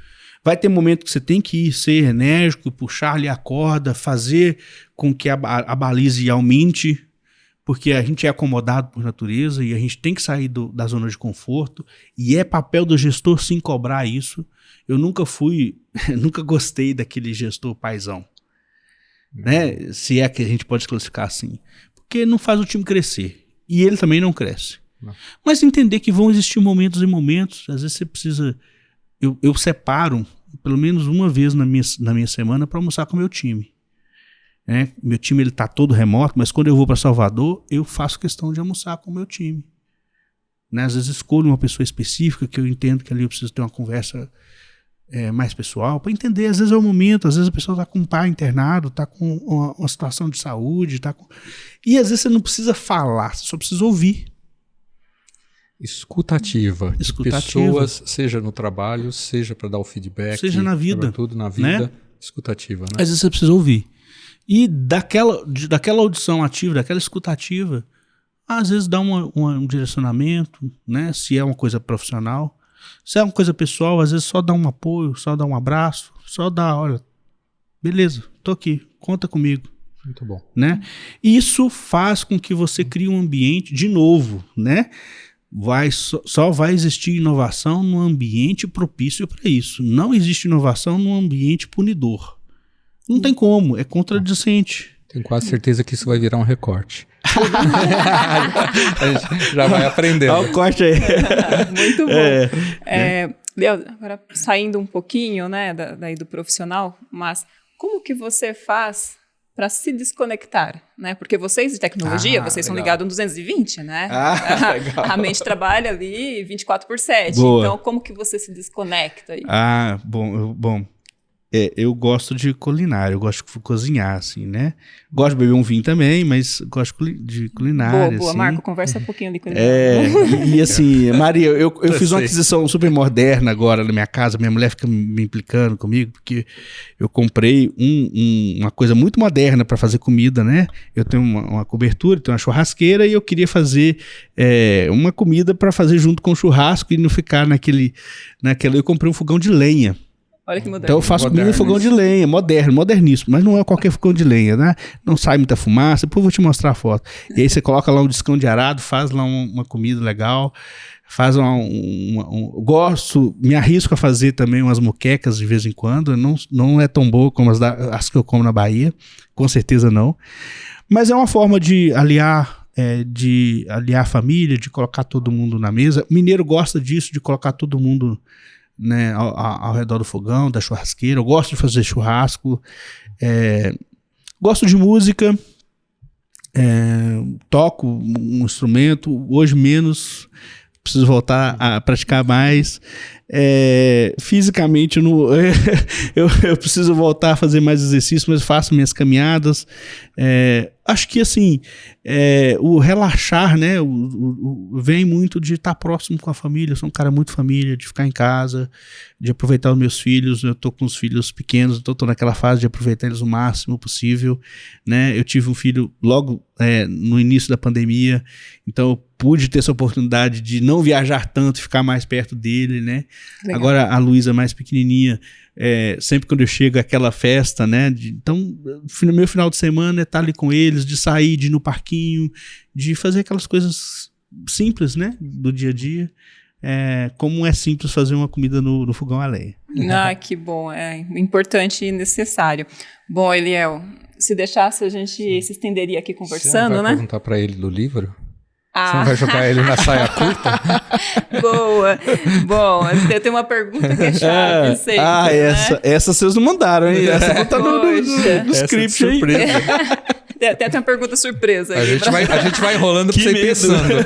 Vai ter momento que você tem que ser enérgico, puxar ali a corda, fazer com que a baliza aumente, porque a gente é acomodado por natureza e a gente tem que sair da zona de conforto, e é papel do gestor sim cobrar isso. Eu nunca gostei daquele gestor paizão. né? Se é que a gente pode classificar assim. Porque não faz o time crescer. E ele também não cresce. Não. Mas entender que vão existir momentos e momentos. Às vezes você precisa... Eu separo pelo menos uma vez na minha semana para almoçar com o meu time. Meu time ele tá todo remoto, mas quando eu vou para Salvador, eu faço questão de almoçar com o meu time. Né? Às vezes escolho uma pessoa específica que eu entendo que ali eu preciso ter uma conversa mais pessoal, para entender, às vezes é o momento, às vezes a pessoa está com um pai internado, está com uma situação de saúde, e às vezes você não precisa falar, você só precisa ouvir. Escutativa. De pessoas, seja no trabalho, seja para dar o feedback, seja na vida, tudo na vida, né? Escutativa, né? Às vezes você precisa ouvir. E daquela audição ativa, daquela escutativa, às vezes dá um direcionamento, né? Se é uma coisa profissional. Se é uma coisa pessoal, às vezes só dá um apoio, só dá um abraço, só dá, olha, beleza, tô aqui, conta comigo. Muito bom. Né? Isso faz com que você crie um ambiente, de novo, né? Só vai existir inovação num ambiente propício para isso. Não existe inovação num ambiente punidor. Não tem como, é contradicente. Tenho quase certeza que isso vai virar um recorte. A gente já vai aprendendo. Olha o corte aí. Muito bom. Léo, agora saindo um pouquinho, né, daí do profissional, mas como que você faz para se desconectar, né? Porque vocês de tecnologia, vocês são ligados no 220, né? Legal. A mente trabalha ali 24/7. Boa. Então, como que você se desconecta aí? Bom. Eu gosto de culinária, eu gosto de cozinhar, assim, né? Gosto de beber um vinho também, mas gosto de culinária, Boa, assim. Marco, conversa um pouquinho ali com ele. E assim, Maria, eu fiz uma aquisição super moderna agora na minha casa, minha mulher fica me implicando comigo, porque eu comprei uma coisa muito moderna para fazer comida, né? Eu tenho uma cobertura, tenho uma churrasqueira e eu queria fazer uma comida para fazer junto com o churrasco e não ficar naquele... Eu comprei um fogão de lenha. Olha que moderno. Então eu faço comida em fogão de lenha, moderníssimo, mas não é qualquer fogão de lenha, né? Não sai muita fumaça, depois eu vou te mostrar a foto. E aí você coloca lá um discão de arado, faz lá uma comida legal, faz me arrisco a fazer também umas moquecas de vez em quando, não é tão boa como as que eu como na Bahia, com certeza não. Mas é uma forma de aliar a família, de colocar todo mundo na mesa. O mineiro gosta disso, de colocar todo mundo, né, ao redor do fogão, da churrasqueira. Eu gosto de fazer churrasco, gosto de música, toco um instrumento, hoje menos, preciso voltar a praticar mais. Fisicamente eu preciso voltar a fazer mais exercício, mas faço minhas caminhadas. Acho que assim, o relaxar, né, vem muito de estar próximo com a família. Eu sou um cara muito família, de ficar em casa, de aproveitar os meus filhos. Eu tô com os filhos pequenos, então tô naquela fase de aproveitar eles o máximo possível, né? Eu tive um filho logo no início da pandemia, então eu pude ter essa oportunidade de não viajar tanto e ficar mais perto dele, né? Legal. Agora a Luísa mais pequenininha, sempre quando eu chego àquela festa, né? Então, meu final de semana é estar ali com eles, de sair, de ir no parquinho, de fazer aquelas coisas simples, né? Do dia a dia. Como é simples fazer uma comida no fogão a lenha. Que bom, é importante e necessário. Bom, Eliel, se deixasse a gente se estenderia aqui conversando, Você né? Vai perguntar para ele do livro? Você não vai jogar ele na saia curta? Boa. Bom, eu tenho uma pergunta que é chave sempre, né? Essa vocês não mandaram, hein? Essa não tá no script aí. Tem uma pergunta surpresa aí. A gente vai enrolando pra você ir pensando.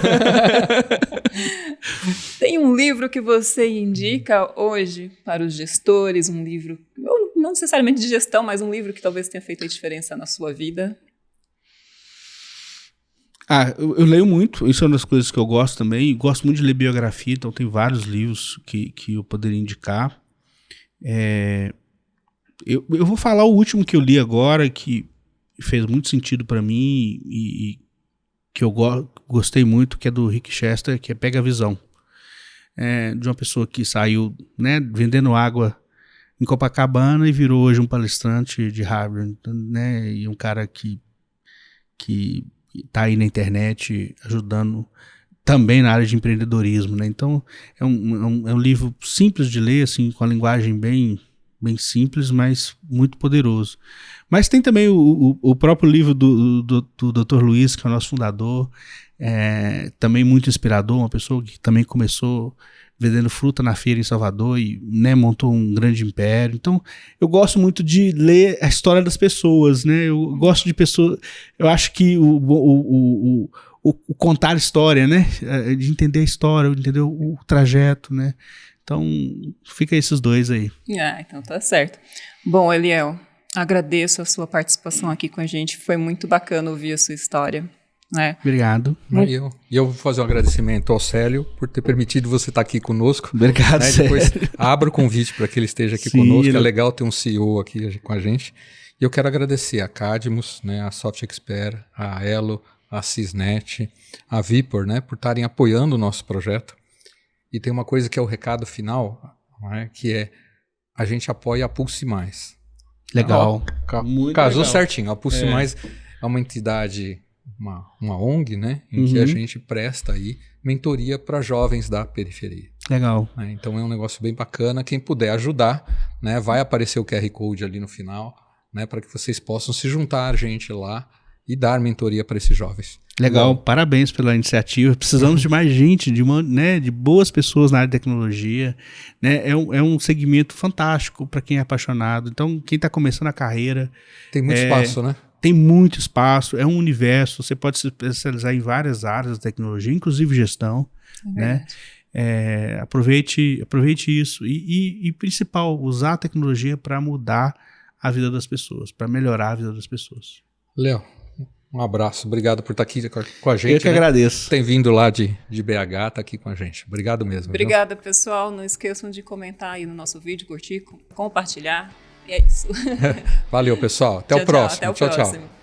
Tem um livro que você indica hoje para os gestores, um livro, não necessariamente de gestão, mas um livro que talvez tenha feito a diferença na sua vida? Eu leio muito, isso é uma das coisas que eu gosto também. Gosto muito de ler biografia, então tem vários livros que eu poderia indicar. Eu vou falar o último que eu li agora, que fez muito sentido para mim e que eu gostei muito, que é do Rick Chester, que é Pega a Visão. De uma pessoa que saiu, né, vendendo água em Copacabana e virou hoje um palestrante de Harvard, né, e um cara que está aí na internet ajudando também na área de empreendedorismo, né? Então é um livro simples de ler, assim, com a linguagem bem bem simples, mas muito poderoso. Mas tem também o próprio livro do Dr. Luiz, que é o nosso fundador, também muito inspirador, uma pessoa que também começou vendendo fruta na feira em Salvador e, né, montou um grande império. Então, eu gosto muito de ler a história das pessoas, né? Eu gosto de pessoas... Eu acho que o contar a história, né? De entender a história, de entender o trajeto, né? Então, fica esses dois aí. Então tá certo. Bom, Eliel, agradeço a sua participação aqui com a gente. Foi muito bacana ouvir a sua história. Obrigado. E eu vou fazer um agradecimento ao Célio por ter permitido você estar aqui conosco. Obrigado, Célio. Depois abra o convite para que ele esteja aqui conosco. É legal ter um CEO aqui com a gente. E eu quero agradecer a Cadmus, né, a Soft Expert, a Elo, a Cisnet, a Vipor, né, por estarem apoiando o nosso projeto. E tem uma coisa que é o recado final, né, que é a gente apoia a Pulse Mais. Legal. Casou certinho. A Pulse Mais é uma entidade... Uma ONG, né, em que a gente presta aí mentoria para jovens da periferia. Legal. Então é um negócio bem bacana. Quem puder ajudar, né, vai aparecer o QR Code ali no final, né, para que vocês possam se juntar a gente lá e dar mentoria para esses jovens. Legal, parabéns pela iniciativa. Precisamos de mais gente, de boas pessoas na área de tecnologia. Né? É um segmento fantástico para quem é apaixonado. Então, quem está começando a carreira... Tem muito espaço, né? Tem muito espaço, é um universo, você pode se especializar em várias áreas da tecnologia, inclusive gestão, né? Aproveite isso e principal, usar a tecnologia para mudar a vida das pessoas, para melhorar a vida das pessoas. Léo, um abraço, obrigado por estar aqui com a gente. Eu que agradeço. Tem vindo lá de BH, está aqui com a gente. Obrigado mesmo. Obrigada, pessoal. Não esqueçam de comentar aí no nosso vídeo, curtir, compartilhar. E é isso. Valeu, pessoal. Até o próximo. Até o próximo.